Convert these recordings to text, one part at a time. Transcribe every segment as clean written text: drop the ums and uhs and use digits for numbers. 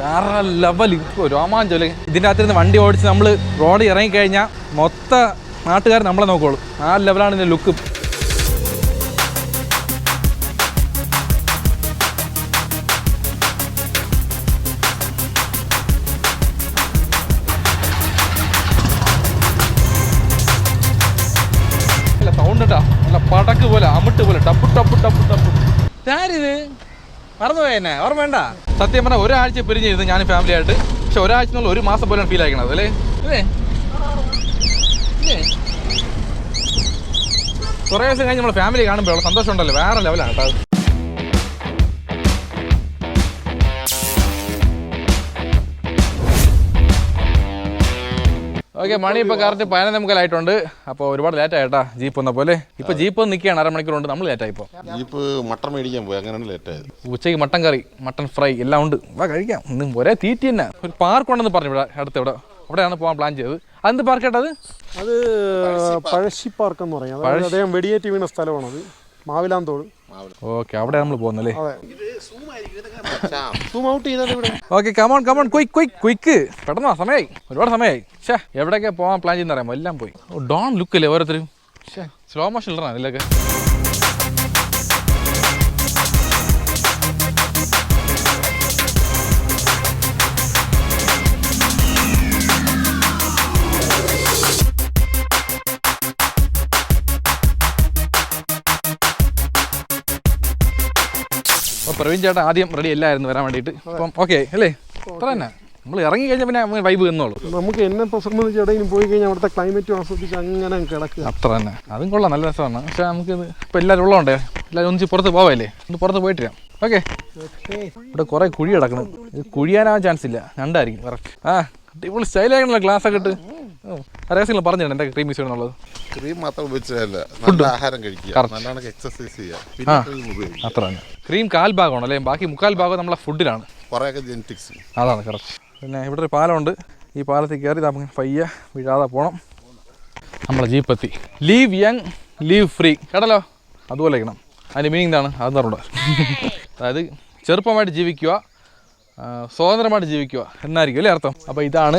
വേറെ ലെവൽ രോമാഞ്ചം. ഇതിൻ്റെ അകത്തിരുന്ന് വണ്ടി ഓടിച്ച് നമ്മൾ റോഡിൽ ഇറങ്ങിക്കഴിഞ്ഞാൽ മൊത്തം നാട്ടുകാർ നമ്മളെ നോക്കുള്ളൂ. ആ ലെവലാണ് ഇതിൻ്റെ ലുക്ക്. സൗണ്ട് കേട്ടോ, നല്ല പടക്ക് പോലെ, അമിട്ട് പോലെ, ടപ്പ് ടപ്പ് ടപ്പ് ടപ്പ്. ഞാനിത് മറന്നുപോയി തന്നെ, ഓർമ്മ വേണ്ട. സത്യം പറഞ്ഞാൽ ഒരാഴ്ച പിരിഞ്ഞിരുന്നു ഞാൻ ഫാമിലി ആയിട്ട്. പക്ഷെ ഒരാഴ്ച എന്നുള്ള ഒരു മാസം പോലെയാണ് ഫീൽ ആയിക്കണത് അല്ലേ. കുറേ ദിവസം കഴിഞ്ഞ് നമ്മൾ ഫാമിലി കാണുമ്പോൾ സന്തോഷം ഉണ്ടല്ലോ, വേറെ ലെവലാണ് കേട്ടോ. ഓക്കെ, മണി ഇപ്പോൾ കറക്റ്റ് 11 മുക്കാലായിട്ടുണ്ട്. അപ്പോൾ ഒരുപാട് ലേറ്റ് ആയിട്ടാ ജീപ്പ് വന്ന പോലെ. ഇപ്പോൾ ജീപ്പ് വന്ന് നിൽക്കുകയാണ്, അരമണിക്കൂറുണ്ട്. നമ്മൾ ലേറ്റായി. ഇപ്പോൾ ജീപ്പ് മട്ടൺ മേടിക്കാൻ പോയി, അങ്ങനെയാണ് ലേറ്റായത്. ഉച്ചയ്ക്ക് മട്ടൻ കറി, മട്ടൺ ഫ്രൈ എല്ലാം ഉണ്ട്. വാ കഴിക്കാം. ഇന്ന് ഒരേ തീറ്റി തന്നെ. ഒരു പാർക്ക് ഉണ്ടെന്ന് പറഞ്ഞു ഇവിടെ അടുത്ത്. അവിടെയാണ് പോകാൻ പ്ലാൻ ചെയ്തത്. അതെന്ത് പാർക്ക് കേട്ടത്? അത് പഴശ്ശി പാർക്ക് എന്ന് പറയാം. അദ്ദേഹം വെടിയേറ്റ് വീണ സ്ഥലമാണത്, മാവിലാന്തോട്. ഓക്കെ, അവിടെ നമ്മൾ പോകുന്നല്ലേ. Okay, come on come on, quick. പെട്ടെന്നാ, സമയമായി, ഒരുപാട് സമയമായി. ഷേ, എവിടെയൊക്കെ പോകാൻ പ്ലാൻ ചെയ്യുന്ന അറിയാമോ, എല്ലാം പോയി. ഡോൺ ലുക്കല്ലേ ഓരോരുത്തരും. ഷേ, സ്ലോ മോഷൻ ഇടണം അതിലൊക്കെ. അപ്പോൾ പ്രവീൺ ചേട്ടൻ ആദ്യം റെഡി അല്ലായിരുന്നു വരാൻ വേണ്ടിയിട്ട്. അപ്പം ഓക്കെ അല്ലേ, അത്ര തന്നെ. നമ്മൾ ഇറങ്ങി കഴിഞ്ഞാൽ പിന്നെ വൈബ് എന്നോളൂ. നമുക്ക് എന്നെ സംബന്ധിച്ച് എവിടെയെങ്കിലും പോയി കഴിഞ്ഞാൽ അവിടുത്തെ ക്ലൈമറ്റും ആസ്വദിച്ച് അങ്ങനെ കിടക്കുക. അത്ര തന്നെ. അതും കൊള്ളാം, നല്ല രസമാണ്. പക്ഷേ നമുക്ക് ഇപ്പോൾ എല്ലാവരും ഉള്ളതുകൊണ്ടേ എല്ലാവരും ഒന്നിച്ച് പുറത്ത് പോവാല്ലേ, ഒന്ന് പുറത്ത് പോയിട്ട് വരാം. ഓക്കെ, ഇവിടെ കുറേ കുഴി കിടക്കണം. ഇത് കുഴിയാനാവാൻ ചാൻസ് ഇല്ല, രണ്ടായിരിക്കും കറക്റ്റ്. ആ, അടിപൊളി സ്റ്റൈലാകണല്ലോ ഗ്ലാസ് ഒക്കെ ഇട്ട്. രഹസ്യങ്ങൾ പറഞ്ഞിട്ടുണ്ട് എൻ്റെ ക്രീം യൂസ് ചെയ്യണമെന്നുള്ളത്. ക്രീം മാത്രം ഉപയോഗിച്ചതല്ല, നല്ല ആഹാരം കഴിക്കുക, നല്ലോണം എക്സസൈസ് ചെയ്യുക. അത്ര തന്നെ. ക്രീം 1/4 ഭാഗമാണ് അല്ലേ, ബാക്കി 3/4 ഭാഗം നമ്മളെ ഫുഡിലാണ്. കുറേയൊക്കെ ജെനറ്റിക്സ്. അതാണ് കറക്റ്റ്. പിന്നെ ഇവിടെ ഒരു പാലമുണ്ട്. ഈ പാലത്തിൽ കയറി നമുക്ക് പയ്യെ വീഴാതെ പോകണം. നമ്മളെ ജീപ്പെത്തി. ലീവ് യങ്, ലീവ് ഫ്രീ കേട്ടല്ലോ, അതുപോലെ ഇരിക്കണം. അതിൻ്റെ മീനിങ് എന്താണ് അതെന്ന് പറഞ്ഞൂടാ. അതായത് ചെറുപ്പമായിട്ട് ജീവിക്കുക, സ്വതന്ത്രമായിട്ട് ജീവിക്കുക എന്നായിരിക്കും അല്ലേ അർത്ഥം. അപ്പോൾ ഇതാണ്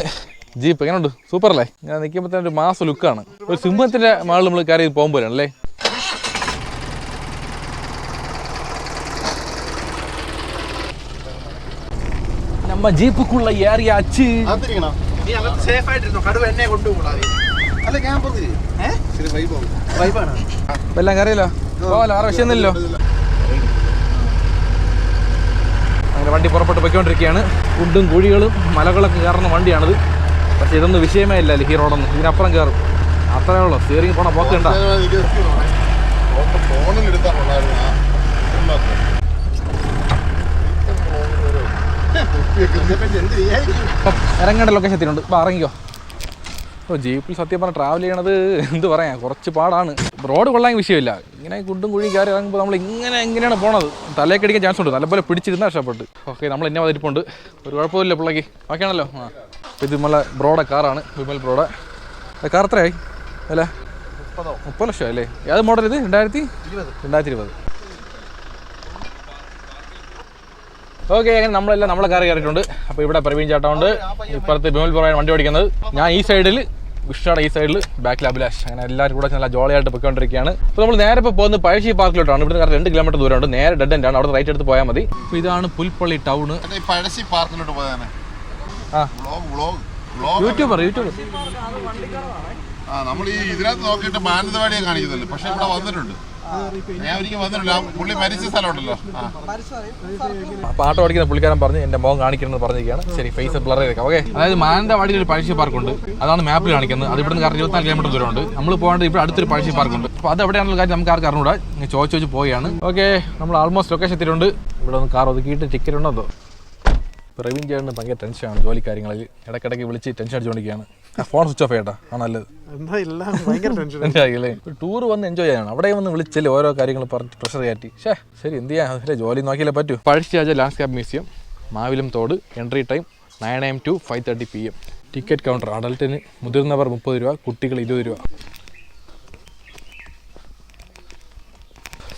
ജീപ്പ്. എങ്ങനെയുണ്ട്? സൂപ്പർ അല്ലേ? ഞാൻ നിൽക്കുമ്പോൾ തന്നെ ഒരു മാസ ലുക്കാണ്. ഒരു സിംഹത്തിൻ്റെ മുകളിൽ നമ്മൾ കയറി പോകുമ്പോഴാണല്ലേ. நம்ம ஜீப்புக்குள்ள ஏறியாச்சு. நீ அங்க சேஃப் ஆயிட்டு இருந்தோ கடுவ എന്നെ കൊണ്ടുപോകൂടാ. അല്ല ഞാൻ പോയി ശരി വൈബാണ്. എല്ലാം കയറിയല്ലോ, പോകാലോ, ആറ് വിഷയമൊന്നുമില്ലല്ലോ. അങ്ങനെ വണ്ടി പുറപ്പെട്ട് പോയിക്കൊണ്ടിരിക്കുകയാണ്. കുണ്ടും കുഴികളും മലകളൊക്കെ കയറുന്ന വണ്ടിയാണിത്. പക്ഷേ ഇതൊന്നും വിഷയമേ ഇല്ല ഈ റോഡൊന്നും. ഇതിനപ്പുറം കയറും, അത്രേ ഉള്ളൂ. സ്റ്റിയറിംഗ് പോണ പോക്കണ്ട. ഇറങ്ങേണ്ട ലൊക്കേഷൻ എത്തിയിട്ടുണ്ട്. അപ്പോൾ ഇറങ്ങിക്കോ. ഓ, ജീപ്പിൽ സത്യം പറഞ്ഞാൽ ട്രാവൽ ചെയ്യണത് എന്ത് പറയാം, കുറച്ച് പാടാണ്. റോഡ് കൊള്ളാൻ വിഷയമില്ല. ഇങ്ങനെ കുണ്ടും കുഴിയും കയറി ഇറങ്ങുമ്പോൾ നമ്മൾ എങ്ങനെയാണ് പോണത്, തലയൊക്കെ അടിക്കാൻ ചാൻസ് ഉണ്ട്. നല്ലപോലെ പിടിച്ചിരുന്നാൽ ഇഷ്ടപ്പെട്ട്. ഓക്കെ, നമ്മൾ എന്നെ വന്നിരിപ്പുണ്ട്. ഒരു കുഴപ്പമില്ല പിള്ളേക്ക്. ഓക്കെ ആണല്ലോ. ആ, ഇത് നമ്മളെ ബ്രോയുടെ കാറാണ്, വിമൽ ബ്രോയുടെ. കാർ എത്രയായി അല്ല? 30 ലക്ഷം അല്ലേ? ഏത് മോഡൽ ഇത്? 2020. ഓക്കെ, അങ്ങനെ നമ്മളെല്ലാം നമ്മളെ കാർ കയറിയിട്ടുണ്ട്. അപ്പോൾ ഇവിടെ പ്രവീൺ ചേട്ടനുണ്ട്, ഇപ്പുറത്ത് വിമൽ ബ്രോയാണ് വണ്ടി ഓടിക്കുന്നത്. ഞാൻ ഈ സൈഡിൽ, വിഷ്ണുടെ ഈ സൈഡിൽ, ബാക്കിൽ അഭിലാഷ്. അങ്ങനെ എല്ലാവരും കൂടെ നല്ല ജോളിയായിട്ട് പോയിക്കൊണ്ടിരിക്കുകയാണ്. അപ്പോൾ നമ്മൾ നേരെ ഇപ്പോൾ പോകുന്നത് പഴശ്ശി പാർക്കിലോട്ടാണ്. ഇവിടുന്ന് കറക്റ്റ് 2 കിലോമീറ്റർ ദൂരമുണ്ട്. നേരെ ഡെഡ് എൻഡ് ആണ്, അവിടെ റൈറ്റ് എടുത്ത് പോയാൽ മതി. അപ്പോൾ ഇതാണ് പുൽപ്പള്ളി ടൗണ്. പഴശ്ശി പാർക്കിലോട്ട് പോയാണ്. യൂട്യൂബർ നമ്മൾ ഈ ഇതിനകത്ത് നോക്കിയിട്ട് മാനന്തവാടിയെ കാണിക്കുന്നുണ്ട്. പക്ഷെ ഇവിടെ വന്നിട്ടുണ്ട്, ഞാൻ ഒരിക്കലും വന്നിട്ടില്ല. പുള്ളി മരിച്ച സ്ഥലമുണ്ടല്ലോ. പാട്ട് ഓടിക്കുന്ന പുള്ളിക്കാരൻ പറഞ്ഞ് എൻ്റെ മുഖം കാണിക്കണമെന്ന് പറഞ്ഞിരിക്കുകയാണ്. ശരി, ഫേസ് ബ്ലർ ചെയ്തേക്കാം. ഓക്കെ, അതായത് മാനന്തവാടിയിൽ ഒരു പഴശ്ശി പാർക്കുണ്ട്. അതാണ് മാപ്പിൽ കാണിക്കുന്നത്. അത് ഇവിടുന്ന് കറക്റ്റ് 24 കിലോമീറ്റർ ദൂരമുണ്ട്. നമ്മൾ പോകേണ്ടത് ഇവിടെ അടുത്തൊരു പഴശ്ശി പാർക്കുണ്ട്. അപ്പോൾ അത് എവിടെയാണെന്നുള്ള കാര്യം നമുക്ക് ആർക്ക് അറിഞ്ഞൂടാ. ചോദിച്ചു പോവുകയാണ്. ഓക്കെ, നമ്മൾ ആൾമോസ്റ്റ് ലൊക്കേഷൻ എത്തിയിട്ടുണ്ട്. ഇവിടെ ഒന്ന് കാർ ഒതുക്കിയിട്ട് ടിക്കറ്റ് ഉണ്ടോ. പ്രവീൺ ചേട്ടന് ഭയങ്കര ടെൻഷനാണ് ജോലി കാര്യങ്ങളിൽ. ഇടയ്ക്കിടയ്ക്ക് വിളിച്ച് ടെൻഷൻ അടിച്ചുകൊണ്ടിരിക്കുകയാണ്. ഫോൺ സ്വിച്ച് ഓഫ് ചെയ്യട്ടാ, ആ നല്ലത്. ഒരു ടൂർ വന്ന് എൻജോയ് ചെയ്യാനാണ്. അവിടെ വന്ന് വിളിച്ചല്ലേ ഓരോ കാര്യങ്ങൾ പറഞ്ഞ് പ്രഷർ കയറ്റി. ശരി, എന്ത് ചെയ്യാം, അതിലെ ജോലി നോക്കിയാലേ പറ്റൂ. Pazhassiraja landscape museum, Mavilanthodu. Entry time 9 AM to 5:30 PM. Ticket counter അഡൽട്ടിന് മുതിർന്നവർ 30 രൂപ, കുട്ടികൾ 20 രൂപ.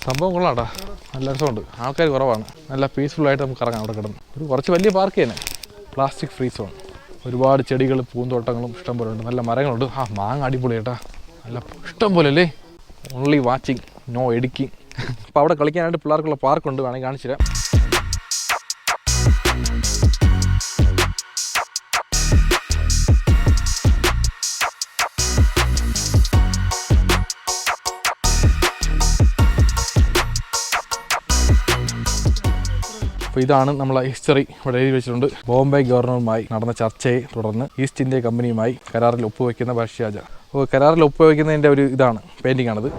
സംഭവം കൊള്ളാട്ടാ, നല്ല രസമുണ്ട്. ആൾക്കാർ കുറവാണ്, നല്ല പീസ്ഫുൾ ആയിട്ട് നമുക്ക് ഇറങ്ങാം. അവിടെ കിടന്ന് ഒരു കുറച്ച് വലിയ പാർക്ക് തന്നെ. Plastic free zone. ഒരുപാട് ചെടികൾ പൂന്തോട്ടങ്ങളും ഇഷ്ടം പോലെ ഉണ്ട്. നല്ല മരങ്ങളുണ്ട്. മാങ്ങ അടിപൊളി കേട്ടാ, നല്ല ഇഷ്ടം പോലെ അല്ലേ. Only watching, no editing. അപ്പോൾ അവിടെ കളിക്കാനായിട്ട് പിള്ളേർക്കുള്ള പാർക്കുണ്ട്, വേണമെങ്കിൽ കാണിച്ചു തരാം. അപ്പോൾ ഇതാണ് നമ്മളെ ഹിസ്റ്ററി ഇവിടെ എഴുതി വെച്ചിട്ടുണ്ട്. ബോംബെ ഗവർണറുമായി നടന്ന ചർച്ചയെ തുടർന്ന് ഈസ്റ്റ് ഇന്ത്യ കമ്പനിയുമായി കരാറിൽ ഒപ്പുവെക്കുന്ന പഴശ്ശിരാജ. അപ്പോൾ കരാറിൽ ഒപ്പുവെക്കുന്നതിൻ്റെ ഒരു ഇതാണ്, പെയിൻറ്റിംഗ് ആണിത്.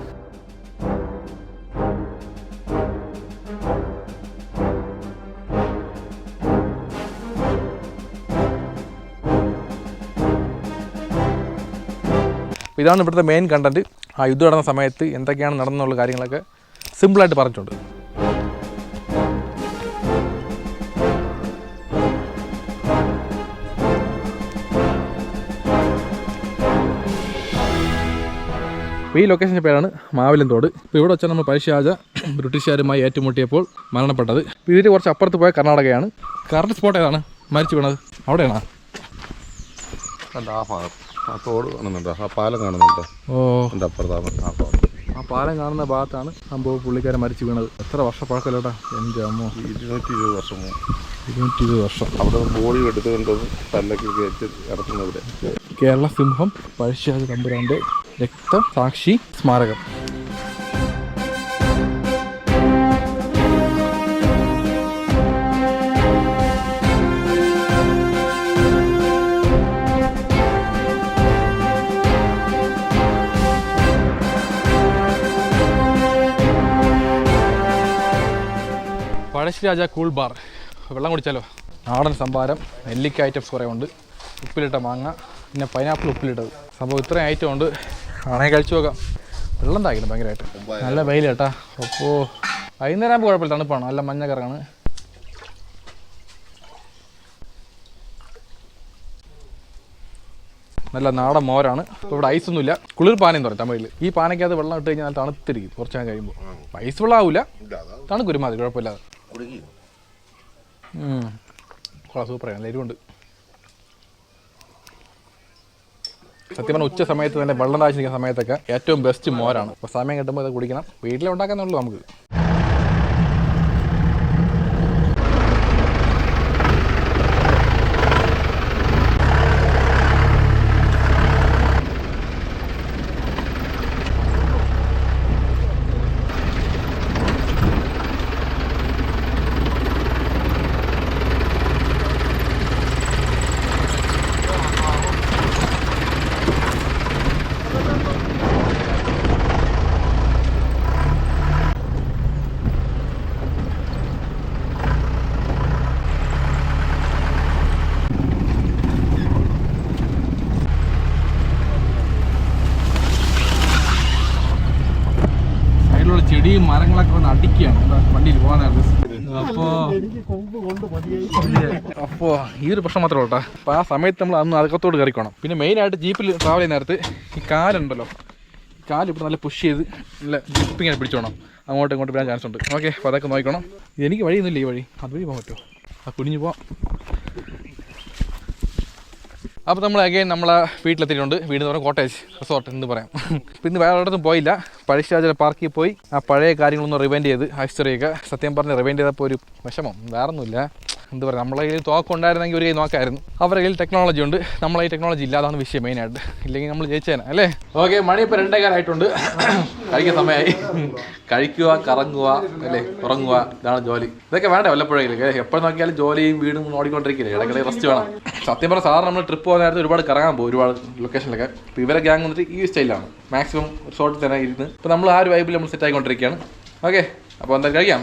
ഇതാണ് ഇവിടുത്തെ മെയിൻ കണ്ടൻറ്റ്. ആ യുദ്ധം നടന്ന സമയത്ത് എന്തൊക്കെയാണ് നടന്നുള്ള കാര്യങ്ങളൊക്കെ സിമ്പിളായിട്ട് പറഞ്ഞിട്ടുണ്ട്. ഈ ലൊക്കേഷൻ്റെ പേരാണ് മാവിലന്തോട്. ഇപ്പോൾ ഇവിടെ വെച്ചാൽ നമ്മൾ പഴശ്ശിരാജ ബ്രിട്ടീഷുകാരുമായി ഏറ്റുമുട്ടിയപ്പോൾ മരണപ്പെട്ടത്. ഇതിൽ കുറച്ച് അപ്പുറത്ത് പോയ കർണാടകയാണ്. കറക്റ്റ് സ്പോട്ട് ഏതാണ് മരിച്ചു വീണത്? അവിടെയാണോ? ആ ഭാഗം ആ തോട് കാണുന്നുണ്ടോ? ആ പാലം കാണുന്നുണ്ടോ? ഓ, അപ്പുറത്താണ് ആ പാലം കാണുന്ന ഭാഗത്താണ് സംഭവം പുള്ളിക്കാരൻ മരിച്ചു വീണത്. എത്ര വർഷം പഴക്കല്ലോട്ടാ? എൻ്റെ അമ്മോ, 220 വർഷം. 220 വർഷം. അവിടെ ബോഡി എടുത്തുകൊണ്ടൊന്ന് തല്ലൊക്കെ കയറ്റി ഇറക്കുന്നത്. കേരള സിംഹം പഴശ്ശിരാജ തമ്പുരാൻ്റെ രക്തസാക്ഷി സ്മാരകം. Pazhassi Raja cool bar. വെള്ളം കുടിച്ചാലോ? നാടൻ സംഭാരം, നെല്ലിക്ക ഐറ്റംസ് കുറേ ഉണ്ട്, ഉപ്പിലിട്ട മാങ്ങ, പിന്നെ പൈനാപ്പിൾ ഉപ്പിലിട്ടത്. സംഭവം ഇത്രയും ഐറ്റം ഉണ്ട്. ആണെങ്കിൽ കഴിച്ചു നോക്കാം. വെള്ളം താക്കണം ഭയങ്കരമായിട്ട്. നല്ല വെയിൽ കേട്ടാ. അപ്പോൾ വൈകുന്നേരം ആകുമ്പോൾ കുഴപ്പമില്ല, തണുപ്പാണ്, നല്ല മഞ്ഞ കറങ്ങാണ്. നല്ല നാടൻ മോരാണ്. ഇപ്പോൾ ഇവിടെ ഐസൊന്നുമില്ല. കുളിർ പാനെന്ന് പറയും തമിഴിൽ. ഈ പാനയ്ക്കകത്ത് വെള്ളം ഇട്ട് കഴിഞ്ഞാൽ തണുത്തിരിക്കും കുറച്ച് നേരം കഴിയുമ്പോൾ. ഐസ് വെള്ളം ആവില്ല, തണുക്കും ഒരുമാതിരി, കുഴപ്പമില്ലാതെ. സൂപ്പറാണ്, നല്ല എരിവുണ്ട്. സത്യം പറഞ്ഞാൽ ഉച്ച സമയത്ത് തന്നെ വെള്ളം താഴ്ചിരിക്കുന്ന സമയത്തൊക്കെ ഏറ്റവും ബെസ്റ്റ് മോരാണ്. അപ്പോൾ സമയം കിട്ടുമ്പോൾ അത് കുടിക്കണം. വീട്ടിലുണ്ടാക്കാന്നുള്ളൂ നമുക്ക്. ചെടിയും മരങ്ങളൊക്കെ വന്ന് അടിക്കുകയാണ് വണ്ടിയിൽ പോകാനായിരുന്നു. അപ്പോൾ ഈ ഒരു പ്രശ്നം മാത്രമേ ഉള്ളൂ. അപ്പോൾ ആ സമയത്ത് നമ്മൾ അന്ന് അകത്തോട് കയറിക്കണം. പിന്നെ മെയിനായിട്ട് ജീപ്പിൽ ട്രാവൽ ചെയ്യുന്ന നേരത്ത് ഈ കാലുണ്ടല്ലോ, കാല് ഇപ്പോൾ നല്ല പുഷ് ചെയ്ത് നല്ല ജിപ്പിങ്ങനെ പിടിച്ചോണം. അങ്ങോട്ടും ഇങ്ങോട്ട് വരാൻ ചാൻസ് ഉണ്ട്. ഓക്കെ, അപ്പോൾ അതൊക്കെ നോക്കണം. എനിക്ക് വഴിയൊന്നുമില്ല, ഈ വഴി അതുവഴി പോകാൻ പറ്റുമോ? ആ കുനിഞ്ഞു പോവാം. അപ്പോൾ നമ്മൾ അഗൈൻ നമ്മളെ വീട്ടിലെത്തിയിട്ടുണ്ട്. വീട് എന്ന് പറഞ്ഞാൽ കോട്ടേജ് റിസോർട്ട് എന്ന് പറയാം. അപ്പോൾ ഇന്ന് വേറെ ഒരിടത്തും പോയില്ല. പഴശ്ശിരാജ പാർക്കിൽ പോയി ആ പഴയ കാര്യങ്ങളൊന്നും റിവൈൻഡ് ചെയ്ത് ഹിസ്റ്ററിയൊക്കെ സത്യം പറഞ്ഞ് റിവൈൻഡ് ചെയ്തപ്പോൾ ഒരു വിഷമം വേറൊന്നുമില്ല. എന്താ പറയുക, നമ്മളെ കയ്യിൽ തോക്കുണ്ടായിരുന്നെങ്കിൽ ഒരു കൈ നോക്കായിരുന്നു. അവരുടെ കയ്യിൽ ടെക്നോളജി ഉണ്ട്, നമ്മളെ ഈ ടെക്നോളജി ഇല്ല. അതാണ് വിഷയം മെയിനായിട്ട്. ഇല്ലെങ്കിൽ നമ്മൾ ജയിച്ചേനെ അല്ലേ. ഓക്കെ, മണി ഇപ്പോൾ 2:15 കഴിക്കാൻ സമയമായി. കഴിക്കുക, കറങ്ങുക അല്ലേ, ഉറങ്ങുക, ഇതാണ് ജോലി. ഇതൊക്കെ വേണ്ട വല്ലപ്പോഴെങ്കിലും. എപ്പോഴും നോക്കിയാലും ജോലിയും വീടും ഓടിക്കൊണ്ടിരിക്കില്ലേ, ഇടയ്ക്കിടെ റെസ്റ്റ് വേണം. സത്യം പറഞ്ഞാൽ സാധാരണ നമ്മൾ ട്രിപ്പ് പോകുന്ന നേരത്തെ ഒരുപാട് കറങ്ങാൻ പോകും, ഒരുപാട് ലൊക്കേഷനിലൊക്കെ. ഇപ്പോൾ ഇവരെ ഗ്യാങ് വന്നിട്ട് ഈ സ്റ്റൈലാണ്, മാക്സിമം റിസോർട്ടിൽ തന്നെ ഇരുന്ന്. ഇപ്പോൾ നമ്മൾ ആ ഒരു വൈബിൽ നമ്മൾ സെറ്റ് ആയിക്കൊണ്ടിരിക്കുകയാണ്. ഓക്കെ, അപ്പോൾ എന്താ കഴിക്കാം.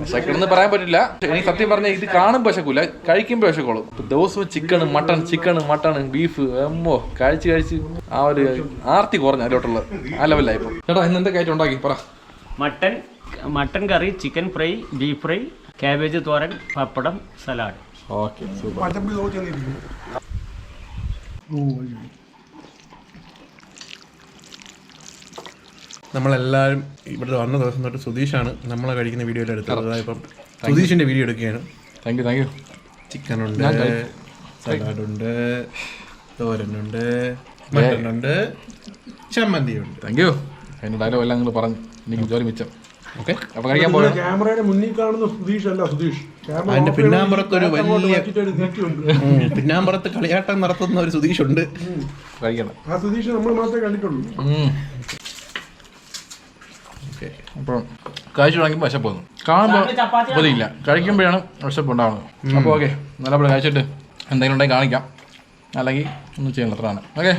വിശക്കണെന്ന് പറയാൻ പറ്റില്ല. എനിക്ക് സത്യം പറഞ്ഞാൽ ഇത് കാണുമ്പോൾ വിശക്കൂല, കഴിക്കുമ്പോൾ വിശക്കോളും. ദിവസവും ചിക്കണ് മട്ടൺ ബീഫ് എമ്മോ കഴിച്ച് ആ ഒരു ആർത്തി കുറഞ്ഞ അതിലോട്ടുള്ളത് ആ ലെവലിലായി. ഇപ്പോൾ ചേട്ടാ ഇന്ന് എന്തൊക്കെ ആയിട്ട് ഉണ്ടാക്കി പറ. Mutton curry, chicken fry, beef fry, cabbage thoran, pappadam, salad. Okay, super. നമ്മളെല്ലാവരും ഇവിടെ വന്ന ദിവസം തൊട്ട് സുധീഷാണ് നമ്മളെ കഴിക്കുന്ന വീഡിയോയിൽ എടുത്തത്. ഇപ്പം സുധീഷിൻ്റെ വീഡിയോ എടുക്കുകയാണ്. Thank you. ചിക്കനുണ്ട്, സലാഡുണ്ട്, തോരനുണ്ട്, മട്ടനുണ്ട്, ചമ്മന്തിയുണ്ട്. Thank you. അതിൻ്റെ ഡയലോഗ് എല്ലാം നിങ്ങൾ പറഞ്ഞു, എനിക്ക് ജോലി മിച്ചം. ഓക്കെ, അപ്പോൾ കഴിക്കാൻ പോകണം. ക്യാമറയുടെ മുന്നിൽ കാണുന്ന സുധീഷ് അല്ല സുധീഷ്. അതിന്റെ പിന്നാമ്പുറത്ത് ഒരു വലിയ പിന്നാമ്പുറത്ത് കളിയാട്ടം നടത്തുന്ന ഒരു സുധീഷ് ഉണ്ട്. കഴിക്കണം. ആ സുധീഷ് നമ്മൾ മാത്രമേ കണ്ടിട്ടുള്ളൂ. അപ്പോൾ കഴിച്ചു തുടങ്ങുമ്പോൾ വിശപ്പൊന്നും കാണുമ്പോൾ പൊതിയില്ല, കഴിക്കുമ്പോഴാണ് വിശപ്പ് ഉണ്ടാവുന്നത്. അപ്പോൾ ഓക്കെ, നല്ലപോലെ കഴിച്ചിട്ട് എന്തെങ്കിലും ഉണ്ടെങ്കിൽ കാണിക്കാം, അല്ലെങ്കിൽ ഒന്നും ചെയ്യാൻ അത്രയാണ്. ഓക്കെ,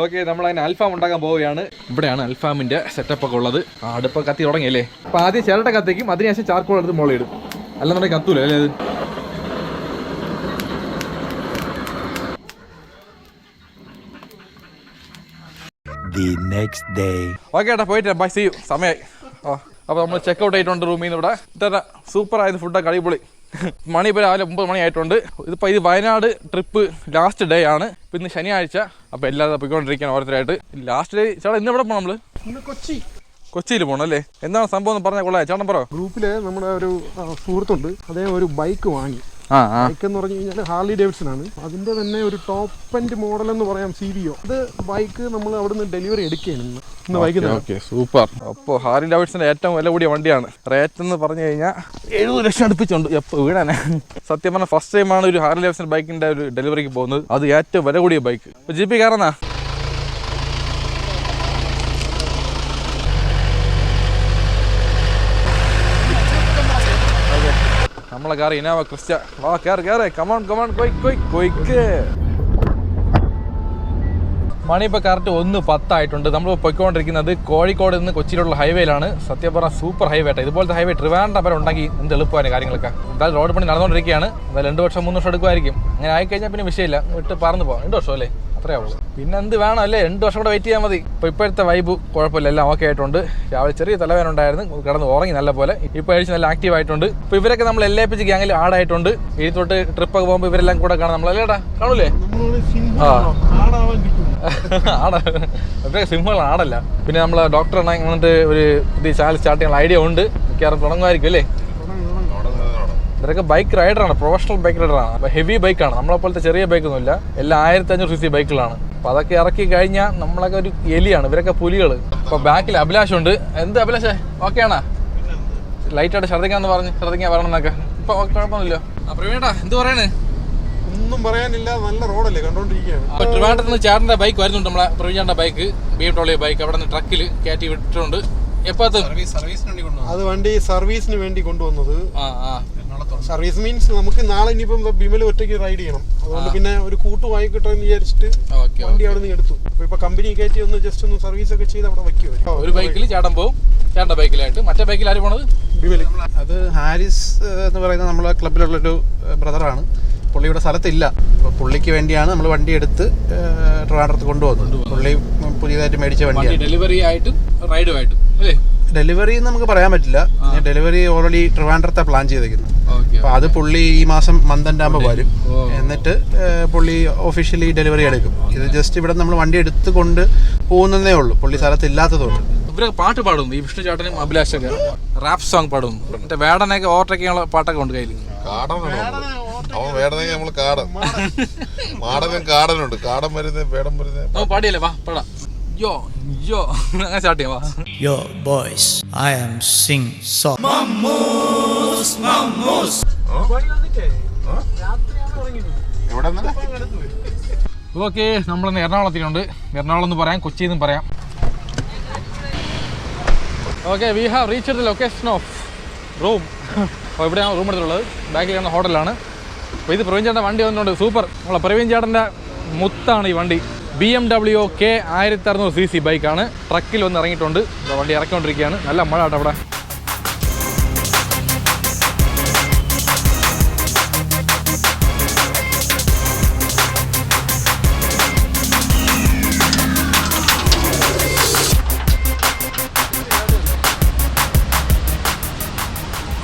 ഓക്കെ, നമ്മൾ അതിന് അൽഫാം ഉണ്ടാക്കാൻ പോവുകയാണ്. ഇവിടെയാണ് അൽഫാമിൻ്റെ സെറ്റപ്പൊക്കെ ഉള്ളത്. അടുപ്പൊക്കെ കത്തി തുടങ്ങിയല്ലേ. അപ്പോൾ ആദ്യം ചിരട്ട കത്തിക്കും, അതിനുശേഷം ചാർക്കോൾ എടുത്ത് മുളയിടും. അല്ലെന്നുണ്ടെങ്കിൽ കത്തൂല അല്ലേ അത്. ഓക്കെ ഏട്ടാ, പോയിട്ട് ബൈ, സീ യു. സമയമായി. അപ്പോൾ നമ്മൾ ചെക്ക് ഔട്ട് ആയിട്ടുണ്ട് റൂമിൽ നിന്ന്. ഇവിടെ ഇത്ര സൂപ്പറായത് ഫുഡൊക്കെ അടിപൊളി. മണി ഇപ്പോൾ രാവിലെ 9 മണി ആയിട്ടുണ്ട്. ഇത് വയനാട് ട്രിപ്പ് ലാസ്റ്റ് ഡേ ആണ്. ഇപ്പം ഇന്ന് ശനിയാഴ്ച. അപ്പോൾ എല്ലാവരും പോയിക്കൊണ്ടിരിക്കുകയാണ് ഓരോരുത്തരായിട്ട്. ലാസ്റ്റ് ഡേ ചേട്ടാ, ഇന്ന് എവിടെ പോകണം നമ്മൾ? കൊച്ചിയിൽ പോകണം അല്ലേ? എന്താണ് സംഭവം എന്ന് പറഞ്ഞാൽ കൊള്ളാം. ചേട്ടൻ പറ. ഗ്രൂപ്പില് നമ്മുടെ ഒരു സുഹൃത്തുണ്ട്, അദ്ദേഹം ഒരു ബൈക്ക് വാങ്ങി. ബൈക്ക് എന്ന് പറഞ്ഞു കഴിഞ്ഞാൽ ഹാർലി ഡേവിഡ്സൺ ആണ്. അതിന്റെ തന്നെ ഒരു ടോപ്പ് എൻഡ് മോഡൽ എന്ന് പറയാം, CVO. അത് ബൈക്ക് നമ്മൾ അവിടുന്ന് ഡെലിവറി എടുക്കുകയാണ് ഇന്ന് വൈകുന്നേരം. Okay, super. അപ്പോൾ ഹാർലി ഡേവിഡ്സന്റെ ഏറ്റവും വില കൂടിയ വണ്ടിയാണ്. റേറ്റ് എന്ന് പറഞ്ഞു കഴിഞ്ഞാൽ 70 ലക്ഷം അടുപ്പിച്ചുണ്ട്. എപ്പോൾ വീടാനെ സത്യം പറഞ്ഞാൽ ഫസ്റ്റ് ടൈമാണ് ഒരു ഹാർലി ഡേവിഡ്സൺ ബൈക്കിന്റെ ഒരു ഡെലിവറിക്ക് പോകുന്നത്. അത് ഏറ്റവും വില കൂടിയ ബൈക്ക്. ഇപ്പോൾ GP കയറുന്നാ? നമ്മളെ കാർ ഇനോവ ക്രിസ്റ്റ. വാ, കയറ്. കമോൺ, കൊയ്ക്ക്. മണി ഇപ്പോൾ കറക്റ്റ് 1:10 ആയിട്ടുണ്ട്. നമ്മൾ പൊയ്ക്കൊണ്ടിരിക്കുന്നത് കോഴിക്കോട് നിന്ന് കൊച്ചിയിലുള്ള ഹൈവേയിലാണ്. സത്യം പറഞ്ഞാൽ സൂപ്പർ ഹൈവേ ആയിട്ട്. ഇതുപോലത്തെ ഹൈവേ ട്രിവാൻഡ്രം വരെ ഉണ്ടെങ്കിൽ എന്ത് എളുപ്പമാണ് കാര്യങ്ങളൊക്കെ. എന്തായാലും റോഡ് പണി നടന്നുകൊണ്ടിരിക്കുകയാണ്. എന്തായാലും 2 വർഷം 3 വർഷം എടുക്കുമായിരിക്കും. അങ്ങനെ ആയിക്കഴിഞ്ഞാൽ പിന്നെ വിഷയമില്ല, വിട്ട് പറന്ന് പോകാം. 2 വർഷം അല്ലേ, അത്രേ ആവുള്ളൂ. പിന്നെ എന്ത് വേണം അല്ലേ, 2 വർഷം കൂടെ വെയിറ്റ് ചെയ്യാൻ മതി. ഇപ്പോൾ ഇപ്പോഴത്തെ വൈബ് കുഴപ്പമില്ല, എല്ലാം ഓക്കെ ആയിട്ടുണ്ട്. രാവിലെ ചെറിയ തലവേദന ഉണ്ടായിരുന്നു, കിടന്ന് ഉറങ്ങി നല്ല പോലെ. ഇപ്പോൾ കഴിച്ച് നല്ല ആക്റ്റീവ് ആയിട്ടുണ്ട്. ഇപ്പോൾ ഇവരൊക്കെ നമ്മൾ LAPG ഗ്യാങ്ങിൽ ആഡായിട്ടുണ്ട്. ഈ തൊട്ട് ട്രിപ്പൊക്കെ പോകുമ്പോൾ ഇവരെല്ലാം കൂടെ കാണാം. നമ്മളല്ലേടാ കാണൂലേ? ഇവരൊക്കെ സിമ്പിൾ ആടല്ല. പിന്നെ നമ്മൾ ഡോക്ടർ വന്നിട്ട് ഒരു പുതിയ ചാനൽ സ്റ്റാർട്ട് ചെയ്യാനുള്ള ഐഡിയ ഉണ്ട്. മിക്കവാറും തുടങ്ങുമായിരിക്കും അല്ലേ? ഇവരൊക്കെ ബൈക്ക് റൈഡറാണ്, പ്രൊഫഷണൽ ബൈക്ക് റൈഡറാണ്. അപ്പോൾ ഹെവി ബൈക്കാണ്, നമ്മളെപ്പോലത്തെ ചെറിയ ബൈക്കൊന്നുമില്ല. എല്ലാം 1500cc ബൈക്കുകളാണ്. അപ്പോൾ അതൊക്കെ ഇറക്കി കഴിഞ്ഞാൽ നമ്മളൊക്കെ ഒരു എലിയാണ്, ഇവരൊക്കെ പുലികൾ. അപ്പോൾ ബാക്കിൽ അഭിലാഷുണ്ട്. എന്ത് അഭിലാഷേ, ഓക്കെ ആണോ? ലൈറ്റായിട്ട് ശ്രദ്ധിക്കാമെന്ന് പറഞ്ഞ് ശ്രദ്ധിക്കാൻ വരണം എന്നൊക്കെ. ഇപ്പോൾ കുഴപ്പമൊന്നുമില്ല. പ്രവീണേട്ടാ എന്ത് പറയണേ? ഒന്നും പറയാനില്ല, നല്ല റോഡല്ലേ കണ്ടോണ്ടിരിക്കുകയാണ്. അപ്പോൾ ട്രിവാൻഡ്രത്ത് നിന്ന് ചേട്ടൻ്റെ ബൈക്ക് വരുന്നുണ്ട്, നമ്മളെ പ്രവീണേട്ടൻ്റെ ബൈക്ക്, BMW ബൈക്ക്. അവിടെ നിന്ന് ട്രക്കിൽ കയറ്റി വിട്ടിട്ടുണ്ട്. എപ്പോൾ അത് വണ്ടി സർവീസിന് വേണ്ടി കൊണ്ടുവന്നത്. സർവീസ് മീൻസ് നമുക്ക് നാളെ ഇനിയിപ്പം ബിമൽ ഒറ്റയ്ക്ക് റൈഡ് ചെയ്യണം. അതുകൊണ്ട് പിന്നെ ഒരു കൂട്ടുമായി കിട്ടുമെന്ന് വിചാരിച്ചിട്ട് വണ്ടി അവിടെ നിന്ന് എടുത്തു. അപ്പൊ ഇപ്പൊ കമ്പനി കയറ്റി ഒന്ന് ജസ്റ്റ് ഒന്ന് സർവീസ് ഒക്കെ ചെയ്ത് അവിടെ വയ്ക്കുക. ഒരു ബൈക്കിൽ ചേട്ടൻ പോകും, ചേട്ടൻ്റെ ബൈക്കിലായിട്ട്. മറ്റേ ബൈക്കിൽ ആര് പോണത്? ബിമൽ. അത് ഹാരിസ് എന്ന് പറയുന്ന നമ്മളെ ക്ലബിലുള്ളൊരു ബ്രദറാണ്. പുള്ളിയുടെ സ്ഥലത്തില്ല. അപ്പോൾ പുള്ളിക്ക് വേണ്ടിയാണ് നമ്മൾ വണ്ടി എടുത്ത് ട്രിവാൻഡ്രത്ത് കൊണ്ടുപോകുന്നത്. പുള്ളി പുതിയതായിട്ട് മേടിച്ച വണ്ടിയാണ്. ഡെലിവറി ആയിട്ടും റൈഡുമായിട്ടും അല്ലേ? ഡെലിവറി നമുക്ക് പറയാൻ പറ്റില്ല. ഡെലിവറി ഓൾറെഡി ട്രിവാൻഡ്രത്താണ് പ്ലാൻ ചെയ്തേക്കുന്നത്. അപ്പോൾ അത് പുള്ളി ഈ മാസം മന്ത് ആകുമ്പോൾ വരും. എന്നിട്ട് പുള്ളി ഒഫീഷ്യലി ഡെലിവറി എടുക്കും. ഇത് ജസ്റ്റ് ഇവിടെ നമ്മൾ വണ്ടി എടുത്ത് കൊണ്ട് പോകുന്നതേ ഉള്ളൂ, പുള്ളി സ്ഥലത്തില്ലാത്തതുകൊണ്ട്. ഇവരൊക്കെ പാട്ട് പാടും, ഈ വിഷ്ണു ചേട്ടനും അഭിലാഷൊക്കെ റാപ്പ് സോങ് പാടും. മറ്റേ വേടനൊക്കെ ഓവർടേക്കുള്ള പാട്ടൊക്കെ ഉണ്ട് കയ്യിൽ. അവൻ വേടനെങ്കിൽ നമ്മൾ കാടൻ, മാടനും കാടനുണ്ട്. കാടൻ വരുന്നത്, വേടം വരുന്നത്. നമുക്ക് പാടിയല്ലേ, വാ പാടാം. യോ അങ്ങനെ സ്റ്റാർട്ട് ചെയ്യാം, വാ. Yo boys, I am sing song. Okay, നമ്മളിന്ന് എറണാകുളത്തിലുണ്ട്. എറണാകുളം എന്ന് പറയാം, കൊച്ചി എന്നും പറയാം. Okay, we have reached the location of room. അപ്പോൾ ഇവിടെയാണ് റൂം എടുത്തിട്ടുള്ളത്. ബാക്കിൽ കാണുന്ന ഹോട്ടലാണ്. അപ്പോൾ ഇത് പ്രവീൺ ചേട്ടൻ്റെ വണ്ടി വന്നിട്ടുണ്ട്. സൂപ്പർ. നമ്മളെ പ്രവീൺ ചേട്ടൻ്റെ മുത്താണ് ഈ വണ്ടി. BMW K 1600cc ബൈക്കാണ്. ട്രക്കിൽ വന്ന് ഇറങ്ങിയിട്ടുണ്ട്. വണ്ടി ഇറക്കിക്കൊണ്ടിരിക്കുകയാണ്. നല്ല മഴ കേട്ടോ അവിടെ.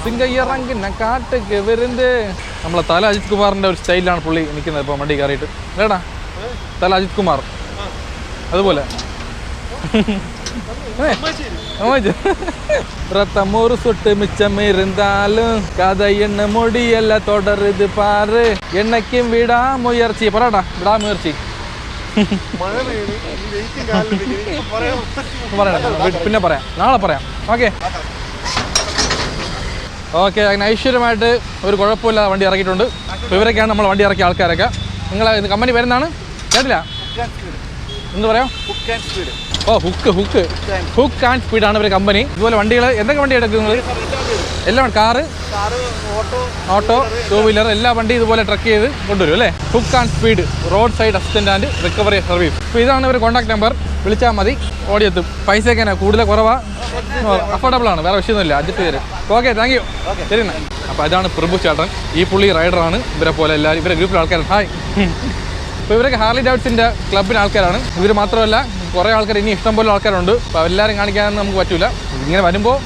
സിംഗയ്യറങ്ങിന കാട്ടൊക്കെ വരുന്നത്. നമ്മളെ തല അജിത് കുമാറിൻ്റെ ഒരു സ്റ്റൈലിലാണ് പുള്ളി നിൽക്കുന്നത് ഇപ്പോൾ വണ്ടി കയറിയിട്ട്. ഏടാ തല അജിത് കുമാർ അതുപോലെ ரத்தம் ஒரு சொட்டு மிச்சம் இருந்தாலும் கதை என்ன முடியல தொடருது பாரு என்னைக்கும் விடாமுயற்சி പറയടാ വിടാമുയർച്ചി പിന്നെ പറയാം നാളെ പറയാം ഓക്കെ അങ്ങനെ ഐശ്വര്യമായിട്ട് ഒരു കുഴപ്പമില്ല വണ്ടി ഇറക്കിയിട്ടുണ്ട്. അപ്പോൾ ഇവരൊക്കെയാണ് നമ്മൾ വണ്ടി ഇറക്കിയ ആൾക്കാരൊക്കെ. നിങ്ങൾ കമ്പനി വരുന്നതാണ് കേട്ടില്ല എന്ത് പറയാം? ഹുക്ക് ആൻഡ് സ്പീഡ് ആണ് ഇവർ കമ്പനി. ഇതുപോലെ വണ്ടികൾ എന്തൊക്കെ വണ്ടി എടുക്കുന്നത് എല്ലാം കാറ്, ഓട്ടോ, ടൂ വീലർ എല്ലാ വണ്ടി ഇതുപോലെ ട്രക്ക് ചെയ്ത് കൊണ്ടുവരും അല്ലേ. Hook and speed road side assistant and recovery service. അപ്പോൾ ഇതാണ് ഇവർ കോൺടാക്ട് നമ്പർ. വിളിച്ചാൽ മതി, ഓടിയെത്തും. പൈസയൊക്കെ തന്നെ കൂടുതൽ കുറവാ, അഫോർഡബിൾ ആണ്, വേറെ വിഷയമൊന്നുമില്ല. അഡ്ജസ്റ്റ് ചെയ്ത് ഓക്കെ. Thank you. ശരി എന്നാ. അപ്പോൾ ഇതാണ് പ്രഭു ചേട്ടൻ. ഈ പുള്ളി റൈഡറാണ്. ഇവരെ പോലെ എല്ലാവരും ഇവരെ ഗ്രൂപ്പിലെ ആൾക്കാരാണ്. ഹായ്. അപ്പോൾ ഇവരൊക്കെ ഹാർലി ഡേവിഡ്സന്റെ ക്ലബിൻ്റെ ആൾക്കാരാണ്. ഇവർ മാത്രമല്ല കുറേ ആൾക്കാർ ഇനി ഇഷ്ടം പോലെ ആൾക്കാരുണ്ട്. അപ്പോൾ എല്ലാവരും കാണിക്കാനൊന്നും നമുക്ക് പറ്റില്ല. ഇങ്ങനെ വരുമ്പോൾ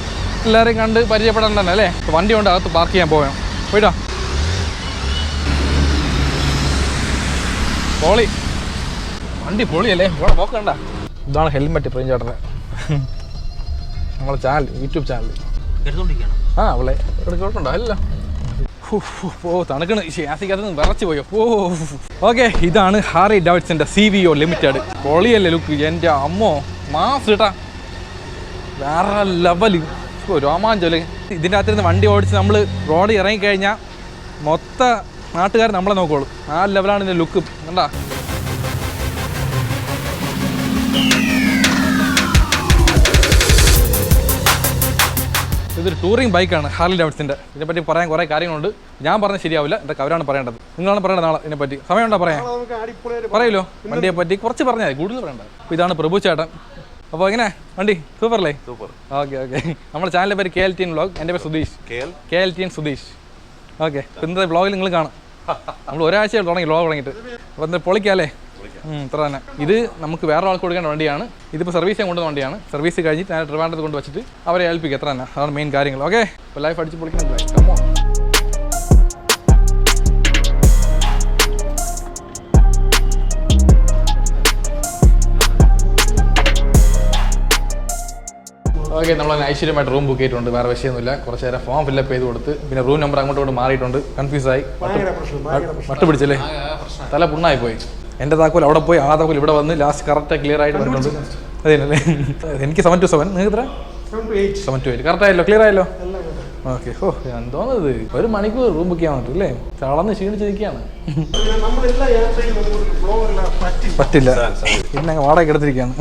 എല്ലാവരെയും കണ്ട് പരിചയപ്പെടാൻ തന്നെ അല്ലേ. വണ്ടി കൊണ്ട് അകത്ത് പാർക്ക് ചെയ്യാൻ പോകണം. പോയിട്ടോ പൊളി വണ്ടി പൊളിയല്ലേ. ഇവിടെ നോക്കണ്ട. ഇതാണ് ഹെൽമെറ്റ് പ്രേം ചേട്ടൻ്റെ നമ്മളെ ചാനൽ, യൂട്യൂബ് ചാനൽ. ആ അവളെ എടുക്കോട്ടുണ്ടോ? അല്ല തണുക്കണ് ശ്വാസിക്കകത്ത് വിറച്ച് പോയോ. ഓക്കെ, ഇതാണ് ഹാർലി ഡേവിഡ്സന്റെ CVO ലിമിറ്റഡ്. പൊളിയല്ലേ ലുക്ക്. എൻ്റെ അമ്മോ മാസ് കേട്ടാ, വേറെ ലെവല് രോമാഞ്ചല്ലേ. ഇതിൻ്റെ അകത്തിരുന്ന് വണ്ടി ഓടിച്ച് നമ്മൾ റോഡ് ഇറങ്ങിക്കഴിഞ്ഞാൽ മൊത്ത നാട്ടുകാർ നമ്മളെ നോക്കുള്ളൂ. ആ ലെവലാണ് ഇതിൻ്റെ ലുക്ക്. കണ്ടാ ഇതൊരു ടൂറിംഗ് ബൈക്കാണ് ഹാർലി ഡേവിഡ്സന്റെ. ഇതിനെപ്പറ്റി പറയാൻ കുറേ കാര്യങ്ങളുണ്ട്. ഞാൻ പറഞ്ഞാൽ ശരിയാവില്ല, ഇതൊക്കെ അവരാണ് പറയേണ്ടത്. നിങ്ങളാണ് പറയേണ്ടത് നാളെ ഇതിനെപ്പറ്റി. സമയമുണ്ടോ പറയാൻ? പറയല്ലോ. വണ്ടിയെ പറ്റി കുറച്ച് പറഞ്ഞാൽ മതി, കൂടുതൽ പറയണ്ട. അപ്പോൾ ഇതാണ് പ്രഭു ചേട്ടൻ. അപ്പോൾ എങ്ങനെ വണ്ടി സൂപ്പറല്ലേ? സൂപ്പർ. ഓക്കെ. നമ്മുടെ ചാനലിൻ്റെ പേര് KLTN വ്ളോഗ്. എൻ്റെ പേര് സുധീഷ്. KLTN സുധീഷ്. ഓക്കെ. ഇന്നത്തെ വ്ളോഗിൽ നിങ്ങൾ കാണാം. നമ്മൾ ഒരാഴ്ച തുടങ്ങി വ്ളോഗ് തുടങ്ങിയിട്ട്. അപ്പോൾ എന്താ പൊളിക്കാല്ലേ? ഇത്ര തന്നെ. ഇത് നമുക്ക് വേറെ ആൾക്ക് കൊടുക്കേണ്ട വണ്ടിയാണ്. ഇതിപ്പോൾ സർവീസ് ചെയ്യാൻ കൊണ്ടുവന്ന വണ്ടിയാണ്. സർവീസ് കഴിഞ്ഞിട്ട് ഞാൻ ട്രിവാൻഡ്രത്ത് കൊണ്ട് വെച്ചിട്ട് അവരെ ഏൽപ്പിക്കുക. എത്ര തന്നെ. അതാണ് മെയിൻ കാര്യങ്ങൾ. ഓക്കെ. അപ്പോൾ ലൈഫ് അടിച്ച് പൊളിക്കണം. ഓക്കെ, നമ്മൾ ഐശ്വര്യമായിട്ട് റൂം ബുക്ക് ചെയ്തിട്ടുണ്ട്. വേറെ വിഷയമൊന്നുമില്ല. കുറച്ച് നേരം ഫോം ഫില്ലപ്പ് ചെയ്ത് കൊടുത്ത് പിന്നെ റൂം നമ്പർ അങ്ങോട്ട് മാറിയിട്ടുണ്ട്. കൺഫ്യൂസായി, മട്ട് പിടിച്ചല്ലേ, തല പുണ്ണായി പോയി. എൻ്റെ താക്കോൽ അവിടെ പോയി, ആ താക്കോൽ ഇവിടെ വന്ന് ലാസ്റ്റ് കറക്റ്റായി ക്ലിയർ ആയിട്ട് വന്നിട്ടുണ്ട്. അതേനല്ലേ. എനിക്ക് 7 to 7, നിങ്ങൾക്ക് എത്ര? 7 to 8. കറക്റ്റായല്ലോ, ക്ലിയർ ആയല്ലോ. ഓക്കെ. എന്തോന്നത്, 1 മണിക്കൂർ റൂം ബുക്ക് ചെയ്യാൻ പറ്റില്ലേ? തളർന്ന് ക്ഷീണിച്ചിരിക്കുകയാണ്. പറ്റില്ല, പിന്നെ അങ്ങ് വാടക എടുത്തിരിക്കുകയാണ്.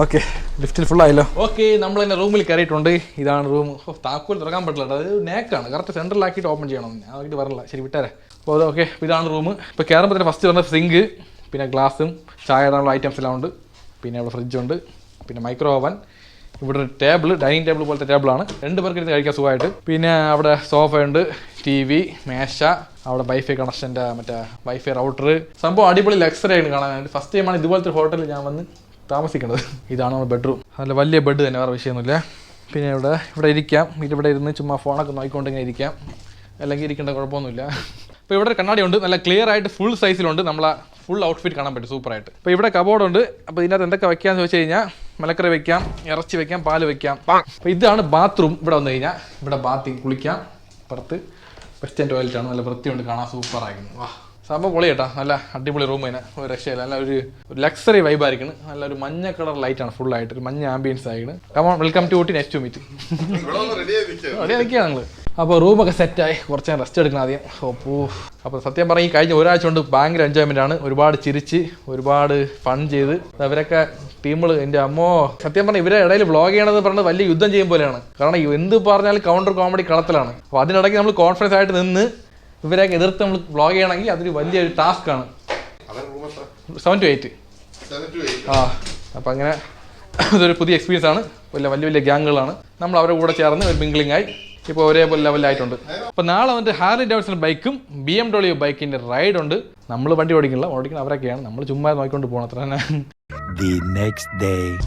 ഓക്കെ, ലിഫ്റ്റിൽ ഫുള്ളായല്ലോ. ഓക്കെ, നമ്മൾ തന്നെ റൂമിൽ കയറിയിട്ടുണ്ട്. ഇതാണ് റൂം. താക്കോൽ തുറക്കാൻ പറ്റില്ല, അത് നേക്കാണ്. കറക്റ്റ് സെൻട്രലാക്കിയിട്ട് ഓപ്പൺ ചെയ്യണം. ഞാൻ ആക്കിയിട്ട് പറഞ്ഞില്ല. ശരി, വിട്ടാരെ. അപ്പോൾ അത് ഓക്കെ. ഇതാണ് റൂം. ഇപ്പോൾ കയറുമ്പോൾ തന്നെ ഫസ്റ്റ് പറഞ്ഞ സിങ്ക്, പിന്നെ ഗ്ലാസും ചായ ഇടാനുള്ള ഐറ്റംസ് എല്ലാം ഉണ്ട്. പിന്നെ അവിടെ ഫ്രിഡ്ജുണ്ട്, പിന്നെ മൈക്രോ ഓവൻ, ഇവിടെ ഒരു ടേബിൾ, ഡൈനിങ് ടേബിൾ പോലത്തെ ടേബിളാണ്. 2 പേർക്ക് ഇരുന്ന് കഴിക്കാൻ സുഖമായിട്ട്. പിന്നെ അവിടെ സോഫയുണ്ട്, TV, മേശ, അവിടെ വൈഫൈ കണക്ഷൻ്റെ മറ്റേ വൈഫൈ റൗട്ടർ. സംഭവം അടിപൊളി ലക്സറി ആയിട്ട് കാണാനായിട്ട്. ഫസ്റ്റ് ടൈമാണ് ഇതുപോലത്തെ ഹോട്ടലിൽ ഞാൻ വന്ന് താമസിക്കുന്നത്. ഇതാണ് നമ്മുടെ ബെഡ്റൂം. നല്ല വലിയ ബെഡ് തന്നെ, വേറെ വിഷയമൊന്നുമില്ല. പിന്നെ ഇവിടെ ഇരിക്കാം. ഇവിടെ ഇരുന്ന് ചുമ്മാ ഫോണൊക്കെ നോക്കിക്കൊണ്ട് ഇങ്ങനെ ഇരിക്കാം, അല്ലെങ്കിൽ ഇരിക്കേണ്ട കുഴപ്പമൊന്നുമില്ല. അപ്പോൾ ഇവിടെ കണ്ണാടി ഉണ്ട്, നല്ല ക്ലിയർ ആയിട്ട് ഫുൾ സൈസിലുണ്ട്. നമ്മളെ ഫുൾ ഔട്ട്ഫിറ്റ് കാണാൻ പറ്റും സൂപ്പറായിട്ട്. അപ്പോൾ ഇവിടെ കബോർഡുണ്ട്. അപ്പോൾ ഇതിനകത്ത് എന്തൊക്കെ വെക്കാമെന്ന് ചോദിച്ചു കഴിഞ്ഞാൽ മലക്കറി വെക്കാം, ഇറച്ചി വെക്കാം, പാല് വെക്കാം. അപ്പോൾ ഇതാണ് ബാത്റൂം. ഇവിടെ വന്നു കഴിഞ്ഞാൽ ഇവിടെ ബാത്തി കുളിക്കാം. പുറത്ത് വെസ്റ്റേൺ ടോയ്ലറ്റാണ്, നല്ല വൃത്തിയുണ്ട്, കാണാൻ സൂപ്പറായിരിക്കുന്നു. വാ, സംഭവം പൊളി കേട്ടോ. നല്ല അടിപൊളി റൂം തന്നെ, ഒരു രക്ഷയില്ല. നല്ല ഒരു ലക്സറി വൈബായിരിക്കണം. നല്ലൊരു മഞ്ഞ കളർ ലൈറ്റാണ് ഫുള്ളായിട്ട്, ഒരു മഞ്ഞ ആംബിയൻസ് ആയിരിക്കണം. Come on, welcome to Ooty, next to meet. Ready ആക്കിയാണ് നിങ്ങൾ. അപ്പോൾ റൂമൊക്കെ സെറ്റായി, കുറച്ച് നേരം റെസ്റ്റ് എടുക്കണം ആദ്യം. അപ്പോൾ സത്യം പറഞ്ഞാൽ ഈ കഴിഞ്ഞ ഒരാഴ്ച കൊണ്ട് ഭയങ്കര എൻജോയ്മെൻ്റ് ആണ്. ഒരുപാട് ചിരിച്ച്, ഒരുപാട് ഫൺ ചെയ്ത്. അവരൊക്കെ ടീമുകൾ, എൻ്റെ അമ്മോ, സത്യം പറഞ്ഞാൽ ഇവരെ ഇടയിൽ വ്ളോഗ് ചെയ്യണമെന്ന് പറഞ്ഞത് വലിയ യുദ്ധം ചെയ്യും പോലെയാണ്. കാരണം എന്ത് പറഞ്ഞാലും കൗണ്ടർ കോമഡി കളത്തിലാണ്. അപ്പോൾ അതിനിടയ്ക്ക് നമ്മൾ കോൺഫിഡൻസ് ആയിട്ട് നിന്ന് ഇവരെയൊക്കെ എതിർത്ത് നമ്മൾ വ്ളോഗ് ചെയ്യണമെങ്കിൽ അതൊരു വലിയൊരു ടാസ്ക്കാണ്. 7 to 8. ആ, അപ്പോൾ അങ്ങനെ ഇതൊരു പുതിയ എക്സ്പീരിയൻസ് ആണ്. വലിയ വലിയ ഗ്യാങ്ങുകളാണ്. നമ്മൾ അവരുടെ കൂടെ ചേർന്ന് ഒരു മിംഗ്ലിംഗ് ആയി ഇപ്പോൾ ഒരേപോലെ ലെവലായിട്ടുണ്ട്. അപ്പോൾ നാളെ വന്നിട്ട് ഹാർലി ഡേവിഡ്സൺ ബൈക്കും BMW ബൈക്കിൻ്റെ റൈഡുണ്ട്. നമ്മൾ വണ്ടി ഓടിക്കുന്ന അവരൊക്കെയാണ്, നമ്മൾ ചുമ്മാ നോക്കിക്കൊണ്ട് പോകണം, അത്ര തന്നെ.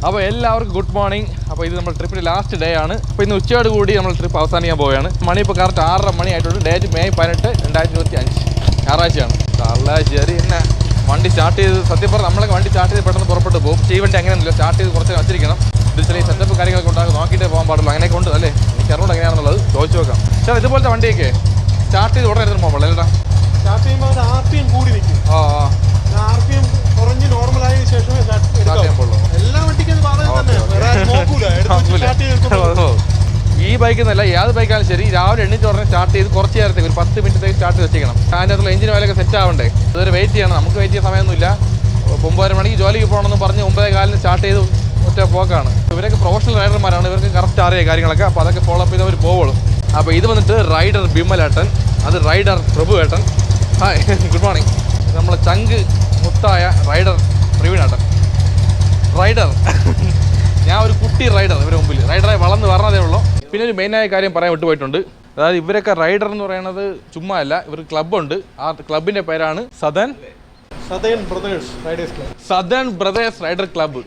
അപ്പോൾ എല്ലാവർക്കും ഗുഡ് മോർണിംഗ്. അപ്പോൾ ഇത് നമ്മുടെ ട്രിപ്പിൻ്റെ ലാസ്റ്റ് ഡേ ആണ്. അപ്പോൾ ഇന്ന് ഉച്ചയോട് കൂടി നമ്മൾ ട്രിപ്പ് അവസാനിക്കാൻ പോവുകയാണ്. മണി ഇപ്പോൾ കറക്റ്റ് 6:30 മണി ആയിട്ടുണ്ട്. ഡേറ്റ് May 18, 2025, ഞായറാഴ്ചയാണ്. ശരി, എന്നെ വണ്ടി വണ്ടി സ്റ്റാർട്ട് ചെയ്ത് സത്യം പറഞ്ഞാൽ നമ്മളൊക്കെ വണ്ടി സ്റ്റാർട്ട് ചെയ്ത് പെട്ടെന്ന് പുറപ്പെട്ട് പോകും. ഈ വണ്ടി അങ്ങനെയൊന്നുമില്ല, സ്റ്റാർട്ട് ചെയ്ത് കുറച്ച് വച്ചിരിക്കണം. ഇത് ചില സെറ്റപ്പ് കാര്യങ്ങളൊക്കെ ഉണ്ടാകും, നോക്കിയിട്ടേ പോകാൻ പാടുള്ളൂ. അങ്ങനെയൊക്കെ ഉണ്ട് അല്ലേ? എനിക്ക് അറിവുണ്ട് എങ്ങനെയാണെന്നുള്ളത് ചോദിച്ചു നോക്കാം. പക്ഷേ ഇതുപോലത്തെ വണ്ടിയൊക്കെ സ്റ്റാർട്ട് ചെയ്ത് ഉടനെ എടുത്ത് പോകാൻ പാടില്ല അല്ലേടാ? സ്റ്റാർട്ട് ചെയ്യുമ്പോൾ അത് RPM കൂടി നിൽക്കും. RPM കുറഞ്ഞ് നോർമലായതിനു ശേഷമേ സ്റ്റാർട്ട് ചെയ്യാൻ പാടുള്ളൂ. എല്ലാ വണ്ടിക്കും ഈ ബൈക്കിൽ നിന്നല്ല ഏത് ബൈക്കാലും ശരി, രാവിലെ എണ്ണിച്ച് ഉടനെ സ്റ്റാർട്ട് ചെയ്ത് കുറച്ച് നേരത്തേക്ക് ഒരു 10 മിനിറ്റത്തേക്ക് സ്റ്റാർട്ട് വെച്ചിരിക്കണം. അതിൻ്റെ അകത്തുള്ള എഞ്ചിൻ ഓയിലൊക്കെ സെറ്റ് ആവണ്ടേ, ഇതൊരു വെയിറ്റ് ചെയ്യണം. നമുക്ക് വെയിറ്റ് ചെയ്യാൻ സമയമൊന്നുമില്ല. 9:30 മണിക്ക് ജോലിക്ക് പോകണമെന്ന് പറഞ്ഞ് 9:15 സ്റ്റാർട്ട് ചെയ്ത് ഒറ്റ പോക്കാണ്. ഇവരൊക്കെ പ്രൊഫഷണൽ റൈഡർമാരാണ്, ഇവർക്ക് കറക്റ്റ് അറിയാം കാര്യങ്ങളൊക്കെ. അപ്പോൾ അതൊക്കെ ഫോളോ അപ്പ് ചെയ്തവർ പോവുള്ളൂ. അപ്പോൾ ഇത് വന്നിട്ട് റൈഡർ ബിമലേട്ടൻ, അത് റൈഡർ പ്രഭുവേട്ടൻ. Hi, good morning. നമ്മളെ ചങ്ക് മുത്തായ റൈഡർ പ്രവീണേട്ടൻ. റൈഡർ ഞാൻ ഒരു കുട്ടി റൈഡർ, ഇവരുടെ മുമ്പിൽ റൈഡറായി വളർന്ന് പറഞ്ഞതേ ഉള്ളൂ. പിന്നെ ഒരു മെയിനായ കാര്യം പറയാൻ വിട്ടുപോയിട്ടുണ്ട്. അതായത് ഇവരൊക്കെ റൈഡർ എന്ന് പറയുന്നത് ചുമ്മാ അല്ല, ഇവർക്ക് ക്ലബ്ബുണ്ട്. ആ ക്ലബിൻ്റെ പേരാണ് southern brothers rider club,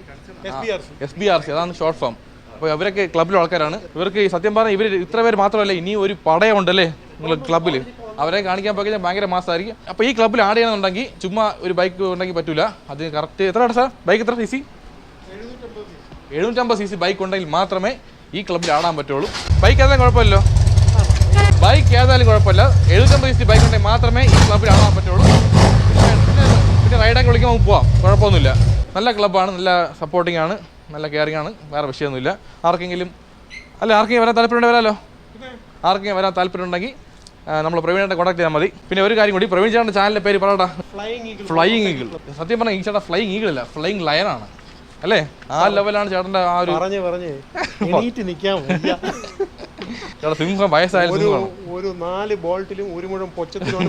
SBRC. അതാണ് ഷോർട്ട് ഫോം. അപ്പോൾ ഇവരൊക്കെ ക്ലബ്ബിലെ ആൾക്കാരാണ്. ഇവർക്ക് സത്യം പറഞ്ഞാൽ ഇവർ ഇത്ര പേര് മാത്രമല്ല, ഇനി ഒരു പടയമുണ്ടല്ലേ നിങ്ങൾ ക്ലബ്ബിൽ, അവരെ കാണിക്കാൻ പോയി കഴിഞ്ഞാൽ ഭയങ്കര മാസമായിരിക്കും. അപ്പോൾ ഈ ക്ലബ്ബിൽ ആഡ് ചെയ്യണമെന്നുണ്ടെങ്കിൽ ചുമ്മാ ഒരു ബൈക്ക് ഉണ്ടെങ്കിൽ പറ്റില്ല. അത് കറക്റ്റ് എത്രയാണ് സാർ ബൈക്ക്? എത്ര CC? 750 CC ബൈക്ക് ഉണ്ടെങ്കിൽ മാത്രമേ ഈ ക്ലബ്ബിൽ ആടാൻ പറ്റുള്ളൂ. ബൈക്ക് ഏതായാലും കുഴപ്പമില്ലല്ലോ, ബൈക്ക് ഏതായാലും കുഴപ്പമില്ല. 750 CC ബൈക്ക് ഉണ്ടെങ്കിൽ മാത്രമേ ഈ ക്ലബ്ബിൽ ആടാൻ പറ്റുള്ളൂ. പിന്നെ റൈഡൊക്കെ വിളിക്കുമ്പോൾ പോവാം, കുഴപ്പമൊന്നുമില്ല. നല്ല ക്ലബ്ബാണ്, നല്ല സപ്പോർട്ടിംഗ് ആണ്, നല്ല കെയറിംഗ് ആണ്, വേറെ വിഷയമൊന്നുമില്ല. ആർക്കെങ്കിലും വരാൻ താല്പര്യം വരാമല്ലോ. ആർക്കെങ്കിലും വരാൻ താല്പര്യം ഉണ്ടെങ്കിൽ നമ്മൾ പ്രവീണായിട്ട് കോൺടാക്ട് ചെയ്യാൻ മതി. പിന്നെ ഒരു കാര്യം കൂടി, പ്രവീൺ ചേട്ടൻ്റെ ചാനലിൻ്റെ പേര് പറയട്ടാ. Flying eagle. സത്യം പറഞ്ഞാൽ ഈ ചേട്ടാ ഫ്ലൈയിങ് ഈഗിൾ അല്ല, ഫ്ലൈയിങ് ലയനാണ് അല്ലേ? ആ ലെവലാണ് ചേട്ടൻ്റെ ആ ഒരു സിംഹം. വയസ്സായാലും ഒരു 4 ബോൾട്ടിലും 1 മുഴം പൊച്ചത്തിലും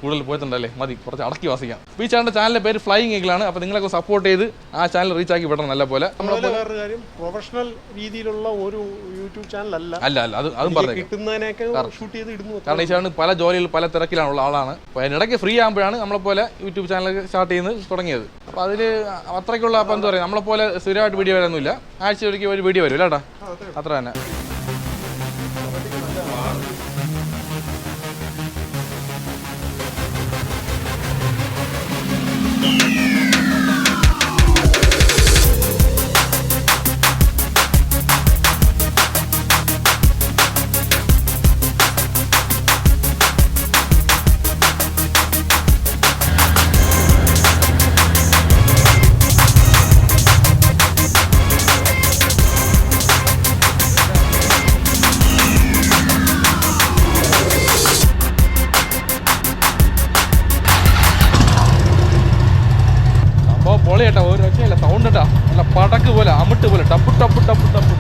കൂടുതൽ പോയിട്ടുണ്ടല്ലേ, മതി കുറച്ച് അടക്കി വാസിക്കാം. ഈ ചാനലിന്റെ ചാനലിന്റെ പേര് ഫ്ലൈയിങ് ഈഗിളാണ്. അപ്പോൾ നിങ്ങളൊക്കെ സപ്പോർട്ട് ചെയ്ത് ആ ചാനൽ റീച്ച് ആക്കി വിടണം നല്ല പോലെ. വേറൊരു കാര്യം, പ്രൊഫഷണൽ രീതിയിലുള്ള ഒരു യൂട്യൂബ് ചാനൽ അല്ല, അതും പറഞ്ഞു കിട്ടുന്നതിനൊക്കെ ഷൂട്ട് ചെയ്ത് ഇടുന്നു. കാരണം ഈ ചാനൽ പല ജോലികൾ പല തിരക്കിലാണുള്ള ആളാണ്. അപ്പോൾ അതിനിടയ്ക്ക് ഫ്രീ ആകുമ്പോഴാണ് നമ്മളെപ്പോലെ യൂട്യൂബ് ചാനൽ സ്റ്റാർട്ട് ചെയ്യുന്നത് തുടങ്ങിയത്. അപ്പോൾ അതിൽ അത്രയ്ക്കുള്ള അപ്പോൾ എന്താ പറയുക, നമ്മളെപ്പോലെ സ്ഥിരമായിട്ട് വീഡിയോ വരാനൊന്നുമില്ല. ആഴ്ച ഒരിക്കൽ ഒരു വീഡിയോ വരും അല്ലേട്ടാ, അത്ര തന്നെ. പൊളി കേട്ടോ, ഒരു രക്ഷയില്ല. സൗണ്ട് കേട്ടാ നല്ല പടക്ക് പോലെ, അമിട്ട് പോലെ, ടപ്പ് ടപ്പ് ടപ്പ് ടപ്പ്.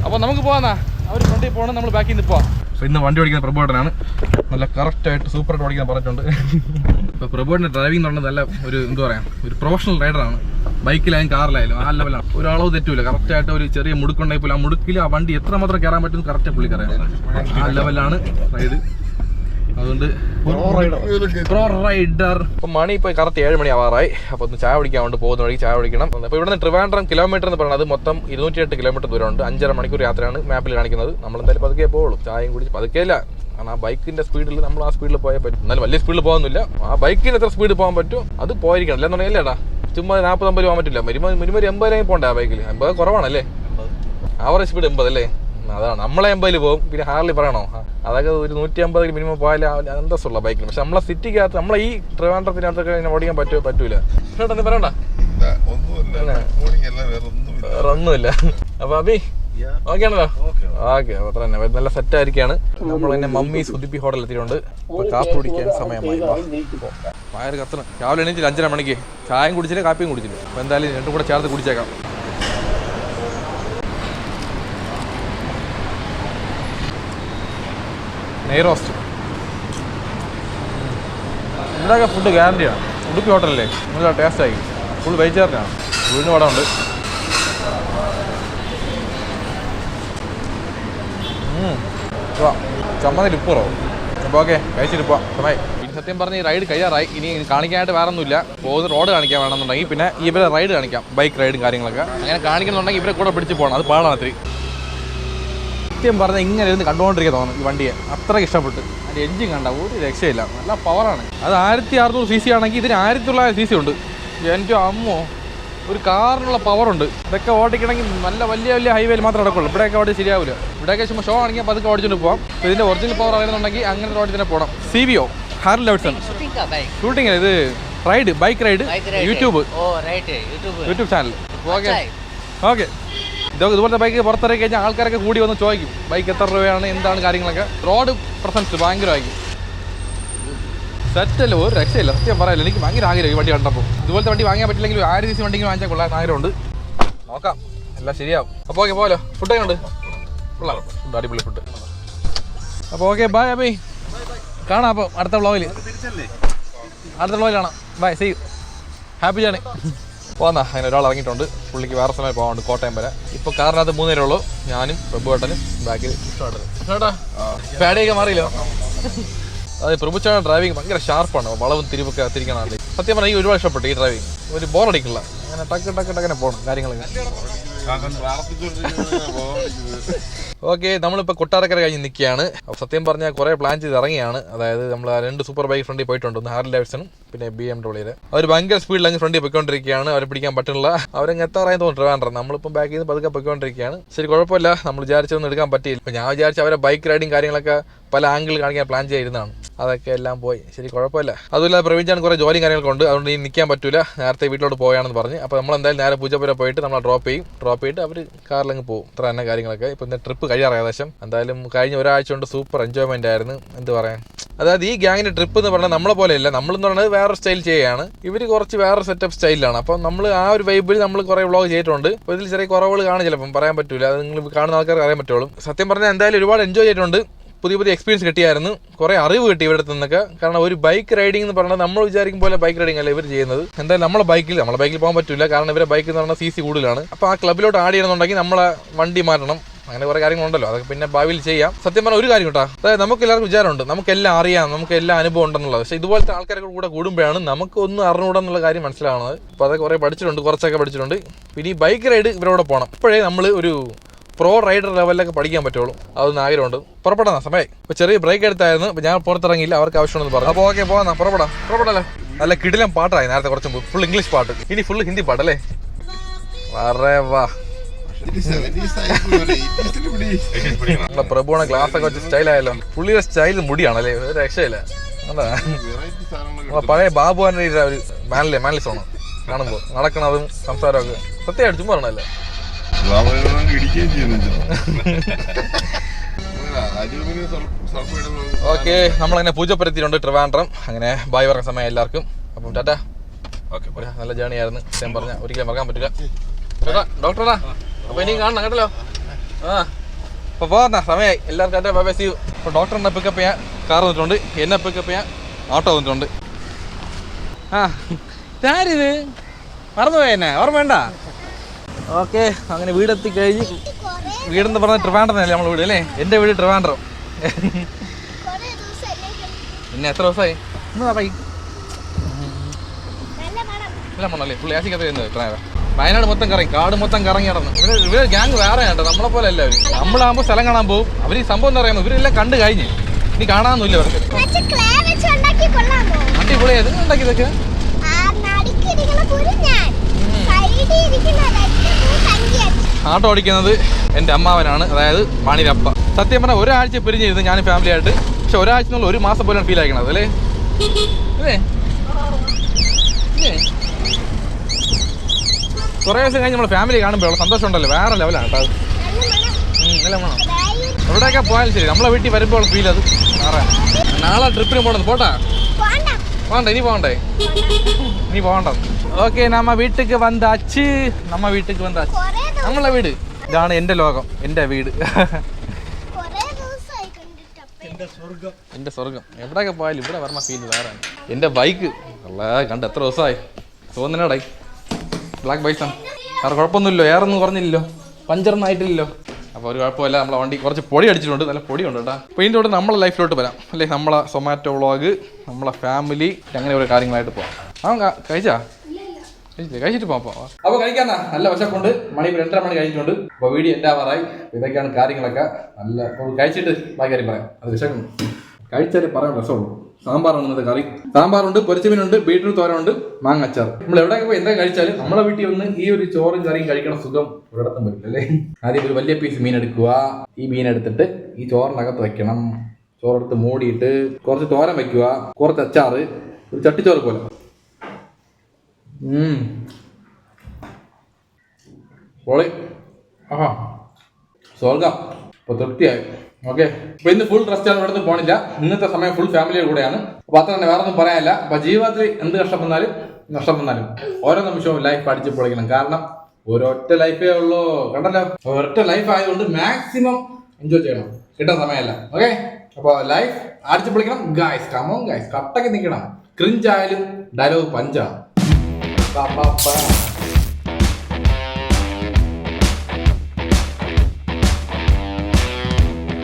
അപ്പോൾ നമുക്ക് പോകാന്നാ, അവർ ഫ്രണ്ടിൽ പോകണം, നമ്മൾ ബാക്കിൽ നിന്ന് പോവാം. അപ്പോൾ ഇന്ന് വണ്ടി ഓടിക്കുന്ന പ്രഭുവേട്ടനാണ്. നല്ല കറക്റ്റായിട്ട് സൂപ്പറായിട്ട് ഓടിക്കാൻ പറഞ്ഞിട്ടുണ്ട്. ഇപ്പോൾ പ്രഭുവേട്ടൻ്റെ ഡ്രൈവിംഗ് എന്ന് പറഞ്ഞത് നല്ല ഒരു എന്താ പറയുക, ഒരു പ്രൊഫഷണൽ റൈഡറാണ്. ബൈക്കിലായാലും കാറിലായാലും ആ ലെവലാണ്. ഒരളവ് തെറ്റൂല. കറക്റ്റായിട്ട് ഒരു ചെറിയ മുടുക്കുണ്ടായി പോലും ആ മുടുക്കിൽ ആ വണ്ടി എത്രമാത്രം കയറാൻ പറ്റും കറക്റ്റ് പുള്ളിക്കറിയാം. ആ ലെവലാണ് റൈഡ്. അതുകൊണ്ട് പ്രോ റൈഡർ. അപ്പോൾ മണി ഇപ്പോൾ കറക്റ്റ് 7 മണി ആവാറായി. അപ്പോൾ ഒന്ന് ചായ കുടിക്കാൻ കൊണ്ട് പോകുന്ന വഴി ചായ കുടിക്കണം. അപ്പോൾ ഇവിടെ നിന്ന് ട്രിവാൻഡ്രം കിലോമീറ്റർ എന്ന് പറയുന്നത് മൊത്തം 208 കിലോമീറ്റർ ദൂരമുണ്ട്. 5.5 മണിക്കൂർ യാത്രയാണ് മാപ്പിൽ കാണിക്കുന്നത്. നമ്മളെന്തായാലും പതുക്കെ പോവുള്ളൂ, ചായയും കുടിച്ച് പതുക്കെയില്ല. കാരണം ആ ബൈക്കിൻ്റെ സ്പീഡിൽ നമ്മൾ ആ സ്പീഡിൽ പോയാൽ പറ്റും. എന്നാലും വലിയ സ്പീഡിൽ പോകുന്നില്ല. ആ ബൈക്കിന് എത്ര സ്പീഡ് പോകാൻ പറ്റും അത് പോയിരിക്കണം. അല്ലെന്നുണ്ടെങ്കിൽ അല്ലേടാ ചുമ്മാ 40-50 പോകാൻ പറ്റില്ല. മിനിമം 80 പോകണ്ടേ ആ ബൈക്കിൽ. 80 കുറവാണല്ലേ, ആവറേജ് സ്പീഡ് 80 അല്ലേ. അതാണ് നമ്മളെ 80 പോകും. പിന്നെ ഹാർലി പറയണോ, അതൊക്കെ ഒരു 150 മിനിമം പോയാൽ അന്തസ്സുള്ള ബൈക്കിൽ. പക്ഷെ നമ്മളെ സിറ്റിക്കകത്ത് നമ്മളെ ഈ ട്രിവാൻഡ്രത്തിനകത്തൊക്കെ ഓടിക്കാൻ പറ്റൂല. ചേട്ടാ നീ പറയണ്ട, ഒന്നുമില്ല. അപ്പൊ അബി ഓക്കെ ആണല്ലോ? ഓക്കെ, അത്ര തന്നെ നല്ല സെറ്റ് ആയിരിക്കാണ്. നമ്മൾ തന്നെ മമ്മി സുദിപ്പി ഹോട്ടലിൽ എത്തിയിട്ടുണ്ട്. കാപ്പി കുടിക്കാൻ സമയമായി. വയറ് കത്തണം. രാവിലെ എണീച്ചില്ല 5:30 മണിക്ക്. ചായയും കുടിച്ചില്ല, കാപ്പിയും കുടിച്ചില്ല. അപ്പോൾ എന്തായാലും രണ്ടും കൂടെ ചേർത്ത് കുടിച്ചേക്കാം. നെയ് റോസ്റ്റ് ഇതൊക്കെ ഫുഡ് ഗ്യാരണ്ടിയാണ്. ഉടുപ്പി ഹോട്ടലല്ലേ, നല്ല ടേസ്റ്റായി. ഫുൾ വെജിറ്റേറിയനാണ്. ഉഴുന്ന് വട ഉണ്ട്. ചമ്മന്തി ഉപ്പുറോ. അപ്പോൾ ഓക്കെ കഴിച്ചിട്ട് പോവാം. സമയം സത്യം പറഞ്ഞ് ഈ റൈഡ് കഴിയാറായി. ഇനി കാണിക്കാനായിട്ട് വേറെ ഒന്നുമില്ല. പോകുന്ന റോഡ് കാണിക്കാൻ വേണമെന്നുണ്ടെങ്കിൽ പിന്നെ ഇവരെ റൈഡ് കാണിക്കാം, ബൈക്ക് റൈഡും കാര്യങ്ങളൊക്കെ. അങ്ങനെ കാണിക്കണമെന്നുണ്ടെങ്കിൽ ഇവരെ കൂടെ പിടിച്ച് പോകണം. അത് പാടാണ് ഇത്തിരി. സത്യം പറഞ്ഞാൽ ഇങ്ങനെ ഇരുന്ന് കണ്ടുകൊണ്ടിരിക്കുക തോന്നുന്നു ഈ വണ്ടിയെ. അത്രയ്ക്ക് ഇഷ്ടപ്പെട്ട്. അതിൻ്റെ എഞ്ചിൻ കണ്ട ഒരു രക്ഷയില്ല, നല്ല പവറാണ്. അത് 1600 cc ആണെങ്കിൽ ഇതിന് 1900 cc ഉണ്ട്. എൻ്റെ അമ്മോ, ഒരു കാറിനുള്ള പവറുണ്ട്. ഇതൊക്കെ ഓടിക്കണമെങ്കിൽ നല്ല വലിയ വലിയ ഹൈവേയിൽ മാത്രമേ നടക്കുള്ളൂ. ഇവിടെയൊക്കെ ഓടി ശരിയാവില്ല. ഇവിടെയൊക്കെ ചുമ്മാ ഷോ ആണെങ്കിൽ അപ്പോൾ അതൊക്കെ ഓടിച്ചുകൊണ്ട് പോകാം. അപ്പോൾ ഇതിൻ്റെ ഒറിജിനൽ പവർ അറിയുന്നുണ്ടെങ്കിൽ അങ്ങനെ റോഡിൽ തന്നെ പോകണം. CVO ഹാർലി ഡേവിഡ്സൺ ഷൂട്ടിങ്, ഇത് ride, bike ride, YouTube channel. Okay, ഇതുപോലത്തെ ബൈക്ക് പുറത്തിറക്കി കഴിഞ്ഞാൽ ആൾക്കാരൊക്കെ കൂടി വന്ന് ചോദിക്കും ബൈക്ക് എത്ര രൂപയാണ്, എന്താണ് കാര്യങ്ങളൊക്കെ. Road presence ഭയങ്കരമായിരിക്കും. സെറ്റല്ല, ഒരു രക്ഷയില്ല. സത്യം പറയല്ല, എനിക്ക് ഭയങ്കര ആഗ്രഹം ഈ വണ്ടി കണ്ടപ്പോൾ. ഇതുപോലത്തെ വണ്ടി വാങ്ങാൻ പറ്റില്ലെങ്കിൽ 1000 cc വണ്ടിക്ക് വാങ്ങിച്ചാൽ കൊള്ളാൻ ആഗ്രഹമുണ്ട്. നോക്കാം, എല്ലാം ശരിയാവും. അപ്പോൾ ഓക്കെ, പോലോ. ഫുഡൊക്കെ ഉണ്ട്, കൊള്ളാം, ഫുഡ് അടിപൊളി ഫുഡ്. അപ്പോൾ ഓക്കെ, ബൈ അബി, കാണാം. അപ്പോൾ അടുത്ത വ്ളോഗിൽ കാണാം. Bye, see you, happy journey. പോന്നാ, അങ്ങനെ ഒരാൾ ഇറങ്ങിയിട്ടുണ്ട്. പുള്ളിക്ക് വേറെ സമയം പോകാനുണ്ട്, കോട്ടയം വരെ. ഇപ്പോൾ കാറിനകത്ത് 3 പേരേ ഉള്ളൂ, ഞാനും പ്രഭുവേട്ടനും ബാക്കിൽ ഇഷ്ടമായിട്ടത്. ചേട്ടാ പാടിയൊക്കെ മാറിയില്ലോ. അത് പ്രഭുച്ചാണ് ഡ്രൈവിങ് ഭയങ്കര ഷാർപ്പാണ്, വളവും തിരിവൊക്കെ തിരിക്കണം. സത്യം പറഞ്ഞാൽ എനിക്ക് ഒരുപാട് ഇഷ്ടപ്പെട്ടു ഈ ഡ്രൈവിങ്. ഒരു ബോറടിക്കില്ല, അങ്ങനെ ടക്ക് ടക്ക് ടക്കനെ പോകണം കാര്യങ്ങളൊക്കെ. ഓക്കെ, നമ്മളിപ്പോൾ കൊട്ടാരക്കര കഴിഞ്ഞ് നിൽക്കുകയാണ്. സത്യം പറഞ്ഞാൽ കുറേ പ്ലാൻ ചെയ്ത് ഇറങ്ങിയാണ്. അതായത് നമ്മൾ 2 സൂപ്പർ ബൈക്ക് ഫ്രണ്ടിൽ പോയിട്ടുണ്ട്, ഒന്ന് ഹാർലി ഡേവിഡ്സണും പിന്നെ BMW. അവർ ഭയങ്കര സ്പീഡിൽ അങ്ങ് ഫ്രണ്ടിൽ പോയിക്കൊണ്ടിരിക്കുകയാണ്. അവരെ പിടിക്കാൻ പറ്റുന്നില്ല. അവരങ്ങ് എത്താറായി തോന്നുന്നു ട്രിവാൻഡ്രം. നമ്മളിപ്പം ബാക്കിൽ നിന്ന് പതുക്കെ പോയിക്കൊണ്ടിരിക്കുകയാണ്. ശരി, കുഴപ്പമില്ല, നമ്മൾ വിചാരിച്ചൊന്നും എടുക്കാൻ പറ്റിയില്ല. ഇപ്പം ഞാൻ വിചാരിച്ച അവരെ ബൈക്ക് റൈഡിങ് കാര്യങ്ങളൊക്കെ പല ആംഗിളിൽ കാണിക്കാൻ പ്ലാൻ ചെയ്തിരുന്നതാണ്. അതൊക്കെ എല്ലാം പോയി. ശരി, കുഴപ്പമില്ല. അതുമില്ല, പ്രവീൺ കുറേ ജോലിയും കാര്യങ്ങളൊക്കെ ഉണ്ട്, അതുകൊണ്ട് ഇനി നിൽക്കാൻ പറ്റില്ല. നേരത്തെ വീട്ടിലോട്ട് പോയാണെന്ന് പറഞ്ഞ്. അപ്പോൾ നമ്മൾ എന്തായാലും നേരെ പൂജപ്പുര പോയിട്ട് നമ്മൾ ഡ്രോപ്പ് ചെയ്തിട്ട് അവർ കാറിലങ്ങ് പോകും. ഇത്ര തന്നെ കാര്യങ്ങളൊക്കെ. ഇപ്പോൾ ഇന്ന് ട്രിപ്പ് കഴിയാറ് ഏകദേശം. എന്തായാലും കഴിഞ്ഞ ഒരാഴ്ച കൊണ്ട് സൂപ്പർ എൻജോയ്മെൻ്റ് ആയിരുന്നു. എന്ത് പറയാൻ, അതായത് ഈ ഗ്യാങ്ങിൻ്റെ ട്രിപ്പ് എന്ന് പറഞ്ഞാൽ നമ്മളെ പോലെയല്ല. നമ്മളെന്ന് പറയുന്നത് വേറെ സ്റ്റൈൽ ചെയ്യുകയാണ്, ഇവർ കുറച്ച് വേറെ സെറ്റപ്പ് സ്റ്റൈലിലാണ്. അപ്പം നമ്മൾ ആ ഒരു വൈബിൽ നമ്മൾ കുറേ വ്ളോഗ് ചെയ്തിട്ടുണ്ട്. അപ്പോൾ ഇതിൽ ചെറിയ കുറവുകൾ കാണും, ചിലപ്പം പറയാൻ പറ്റില്ല. അത് നിങ്ങൾ കാണുന്ന ആൾക്കാർക്ക് അറിയാൻ പറ്റുള്ളൂ. സത്യം പറഞ്ഞാൽ എന്തായാലും ഒരുപാട് എൻജോയ് ചെയ്തിട്ടുണ്ട്. പുതിയ എക്സ്പീരിയൻസ് കിട്ടിയായിരുന്നു, കുറേ അറിവ് കിട്ടി ഇവിടെ നിന്നൊക്കെ. കാരണം ഒരു ബൈക്ക് റൈഡിംഗ് എന്ന് പറഞ്ഞാൽ നമ്മൾ വിചാരിക്കും പോലെ ബൈക്ക് റൈഡിംഗ് അല്ല ഇവർ ചെയ്യുന്നത്. എന്തായാലും നമ്മളെ ബൈക്കിൽ പോകാൻ പറ്റില്ല, കാരണം ഇവരെ ബൈക്ക് എന്ന് പറഞ്ഞാൽ CC കൂടുതലാണ്. അപ്പോൾ ആ ക്ലബിലോട്ട് ആഡ് ചെയ്യണമെന്നുണ്ടെങ്കിൽ നമ്മളെ വണ്ടി മാറ്റണം. അങ്ങനെ കുറേ കാര്യങ്ങളുണ്ടല്ലോ, അതൊക്കെ പിന്നെ ഭാവിയിൽ ചെയ്യാം. സത്യം പറഞ്ഞാൽ ഒരു കാര്യം കേട്ടോ, അതായത് നമുക്ക് എല്ലാവർക്കും വിചാരമുണ്ട് നമുക്കെല്ലാം അറിയാം, നമുക്ക് എല്ലാ അനുഭവം ഉണ്ടെന്നുള്ളത്. പക്ഷേ ഇതുപോലത്തെ ആൾക്കാരൊക്കെ കൂടെ കൂടുമ്പോഴാണ് നമുക്കൊന്നും അറിഞ്ഞുകൂടെന്നുള്ള കാര്യം മനസ്സിലാവുന്നത്. അപ്പോൾ അതൊക്കെ കുറേ പഠിച്ചിട്ടുണ്ട്, കുറച്ചൊക്കെ പഠിച്ചിട്ടുണ്ട്. പിന്നെ ഈ ബൈക്ക് റൈഡ് ഇവരോടെ പോകണം. ഇപ്പോഴേ നമ്മൾ ഒരു പ്രോ റൈഡർ ലെവലിലൊക്കെ പഠിക്കാൻ പറ്റുള്ളൂ. അതൊന്നും ആഗ്രഹമുണ്ട്. പുറപ്പെടാം, സമയം. ഇപ്പോൾ ചെറിയ ബ്രേക്ക് എടുത്തായിരുന്നു, അപ്പോൾ ഞാൻ പുറത്തിറങ്ങിയില്ല, അവർക്ക് ആവശ്യമുണ്ടെന്ന് പറഞ്ഞു. അപ്പോൾ ഓക്കെ, പോകാം, പുറപ്പെടാല്ലേ. നല്ല കിടിലം പാട്ടായി നേരത്തെ, കുറച്ച് മുമ്പ് ഫുൾ ഇംഗ്ലീഷ് പാട്ട്, ഇനി ഫുൾ ഹിന്ദി പാട്ടല്ലേ. വരേ വാ, നമ്മളെ പ്രഭുവാണ് ഗ്ലാസ് ഒക്കെ വെച്ച് സ്റ്റൈലായല്ലോ. പുള്ളിയുടെ സ്റ്റൈൽ മുടിയാണല്ലേ, ഒരു രക്ഷയില്ല. അതാ നമ്മളെ പഴയ ബാബുവാൻ്റെ ഒരു മാനലി സോണ് കാണുമ്പോൾ നടക്കണതും സംസാരമൊക്കെ സത്യമായിട്ട് ചുമ്മാ പറഞ്ഞല്ലേ. ഓക്കെ, നമ്മളങ്ങനെ പൂജപ്പുരത്തിലുണ്ട് ട്രിവാൻഡ്രം. അങ്ങനെ ബായ് പറഞ്ഞ സമയം എല്ലാവർക്കും. അപ്പം ടാറ്റാ. ഓക്കെ, നല്ല ജേണി ആയിരുന്നു. ഞാൻ പറഞ്ഞ ഒരിക്കലും മറക്കാൻ പറ്റില്ല. ഡോക്ടറാ, അപ്പോൾ ഇനിയും കാണണം കേട്ടല്ലോ. അപ്പോൾ പോകുന്ന സമയമായി. എല്ലാവർക്കും ടാറ്റാ, ബൈ ബൈ, സീ യു. അപ്പോൾ ഡോക്ടറിനെ പിക്കപ്പ് ചെയ്യാൻ കാർ വന്നിട്ടുണ്ട്, എന്നെ പിക്കപ്പ് ചെയ്യാൻ ഓട്ടോ വന്നിട്ടുണ്ട്. ആരിത് മറന്നുപോയി, എന്നെ ഓർമ്മ വേണ്ട. ഓക്കെ, അങ്ങനെ വീടെത്തി കഴിഞ്ഞ്. വീടെന്ന് പറഞ്ഞാൽ ട്രിവാൻഡ്രം നമ്മൾ വീട് അല്ലേ. എൻ്റെ വീട് ട്രിവാൻഡ്രം. പിന്നെ എത്ര ദിവസമായി? എല്ലാം പോണല്ലേ, പുള്ളി ആശിക്കത്ത് ചെയ്യുന്നത് എത്ര നേരം. വയനാട് മൊത്തം കറങ്ങി, കാട് മൊത്തം കറങ്ങി നടന്നു. ഇവര് ഗ്യാങ് വേറെ കേട്ടോ, നമ്മളെ പോലെ അല്ല. നമ്മളാകുമ്പോൾ സ്ഥലം കാണാൻ പോകും. അവർ ഈ സംഭവം എന്താ പറയുന്നത്, ഇവരെല്ലാം കണ്ട് കഴിഞ്ഞ് ഇനി കാണാനൊന്നുമില്ല അവർക്ക്. അടിപൊളി ഉണ്ടാക്കി ഇതൊക്കെ. ആട്ടോ ഓടിക്കുന്നത് എൻ്റെ അമ്മാവനാണ്, അതായത് മാണിരപ്പ. സത്യം പറഞ്ഞാൽ ഒരാഴ്ച പിരിഞ്ഞിരുന്നു ഞാൻ ഫാമിലി ആയിട്ട്. പക്ഷെ ഒരാഴ്ച എന്നുള്ള 1 മാസം പോലെയാണ് ഫീൽ ആയിക്കണത് അല്ലേ. കുറേ ദിവസം കഴിഞ്ഞ് നമ്മൾ ഫാമിലി കാണുമ്പോൾ സന്തോഷം ഉണ്ടല്ലോ, വേറെ ലെവലാണ് കേട്ടോ. നല്ല വേണം. എവിടെയൊക്കെ പോയാലും ശരി, നമ്മളെ വീട്ടിൽ വരുമ്പോൾ ഫീൽ അത് വേറെ. നാളെ ട്രിപ്പിന് പോകണം. പോട്ടാ, പോകണ്ടേ? ഇനി പോകണ്ടേ? നീ പോകണ്ട. ഓക്കെ, നമ്മ വീട്ടിലേക്ക് വന്നാച്ച്. നമ്മളെ വീട് ഇതാണ്. എൻ്റെ ലോകം, എൻ്റെ വീട്, എൻ്റെ സ്വർഗം. എവിടെയൊക്കെ പോയാലും ഇവിടെ വരണ ഫീൽ വേറെ. എൻ്റെ ബൈക്ക് കണ്ട് എത്ര ദിവസമായി തോന്നുന്നടായി. Black bison. വേറെ കുഴപ്പമൊന്നുമില്ലോ, ഏറൊന്നും കുറഞ്ഞില്ലല്ലോ, പഞ്ചറൊന്നും ആയിട്ടില്ലല്ലോ. അപ്പോൾ ഒരു കുഴപ്പമില്ല, നമ്മളെ വണ്ടി കുറച്ച് പൊടി അടിച്ചിട്ടുണ്ട്, നല്ല പൊടിയുണ്ട് കേട്ടോ. അപ്പോൾ ഇതിൻ്റെ കൂടെ നമ്മളെ ലൈഫിലോട്ട് വരാം അല്ലേ, നമ്മളെ സൊമാറ്റോ വ്ളോഗ്, നമ്മളെ ഫാമിലി, അങ്ങനെ ഓരോ കാര്യങ്ങളായിട്ട് പോവാം. കഴിച്ചാ കഴിച്ചിട്ട് പോകാം. അപ്പോൾ കഴിക്കാന്നാ നല്ല വിശപ്പുണ്ട്, മണി 2:30 മണി കഴിച്ചിട്ടുണ്ട്. അപ്പോൾ വീഡിയോ എൻ്റെ ആവാറായി. ഇതൊക്കെയാണ് കാര്യങ്ങളൊക്കെ. നല്ല കഴിച്ചിട്ട് ബാക്കി കാര്യം പറയാം. അത് വിശക്കുന്നു, കഴിച്ചാൽ പറയാൻ രസമുള്ളൂ. സാമ്പാറാണ് ഇന്നത്തെ കറി. സാമ്പാറുണ്ട്, പൊരിച്ചമീനുണ്ട്, ബീട്രൂട്ട് തോരനുണ്ട്, മാങ്ങാച്ചാർ. നമ്മൾ എവിടെയൊക്കെ പോയി എന്താ കഴിച്ചാലും നമ്മളെ വീട്ടിൽ വന്ന് ഈ ഒരു ചോറും കറിയും കഴിക്കണ സുഖം ഒരിടത്തും വരില്ല അല്ലേ. ആദ്യം ഒരു വലിയ പീസ് മീൻ എടുക്കുക. ഈ മീൻ എടുത്തിട്ട് ഈ ചോറിനകത്ത് വെക്കണം. ചോറെടുത്ത് മൂടിയിട്ട് കുറച്ച് തോരൻ വെക്കുക, കുറച്ച് അച്ചാറ്, ഒരു ചട്ടിച്ചോറ് പോലെ. പൊളി. ആഹാ സ്വർഗം. അപ്പോൾ തൃപ്തിയായി. ഓക്കെ, അപ്പോൾ ഇന്ന് ഫുൾ റെസ്റ്റാണ്, ഇവിടുന്ന് പോണില്ല. ഇന്നത്തെ സമയം ഫുൾ ഫാമിലിയുടെ കൂടെയാണ്. അപ്പോൾ അത്ര തന്നെ, വേറെ ഒന്നും പറയാനില്ല. അപ്പോൾ ജീവിതത്തിൽ എന്ത് നഷ്ടം വന്നാലും ഓരോ നിമിഷവും ലൈഫ് അടിച്ച് പൊളിക്കണം. കാരണം ഒരൊറ്റ ലൈഫേ ഉള്ളൂ, കണ്ടല്ലോ. ഒരൊറ്റ ലൈഫ് ആയതുകൊണ്ട് മാക്സിമം എൻജോയ് ചെയ്യണം, കിട്ടുന്ന സമയമല്ല. ഓക്കെ, അപ്പോൾ ലൈഫ് അടിച്ച് പൊളിക്കണം ഗായ്സ്. കമോൺ ഗായ്സ്, കട്ടൊക്കെ നിൽക്കണം. ക്രിഞ്ചായാലും ഡയലോഗ് പഞ്ചാണ്.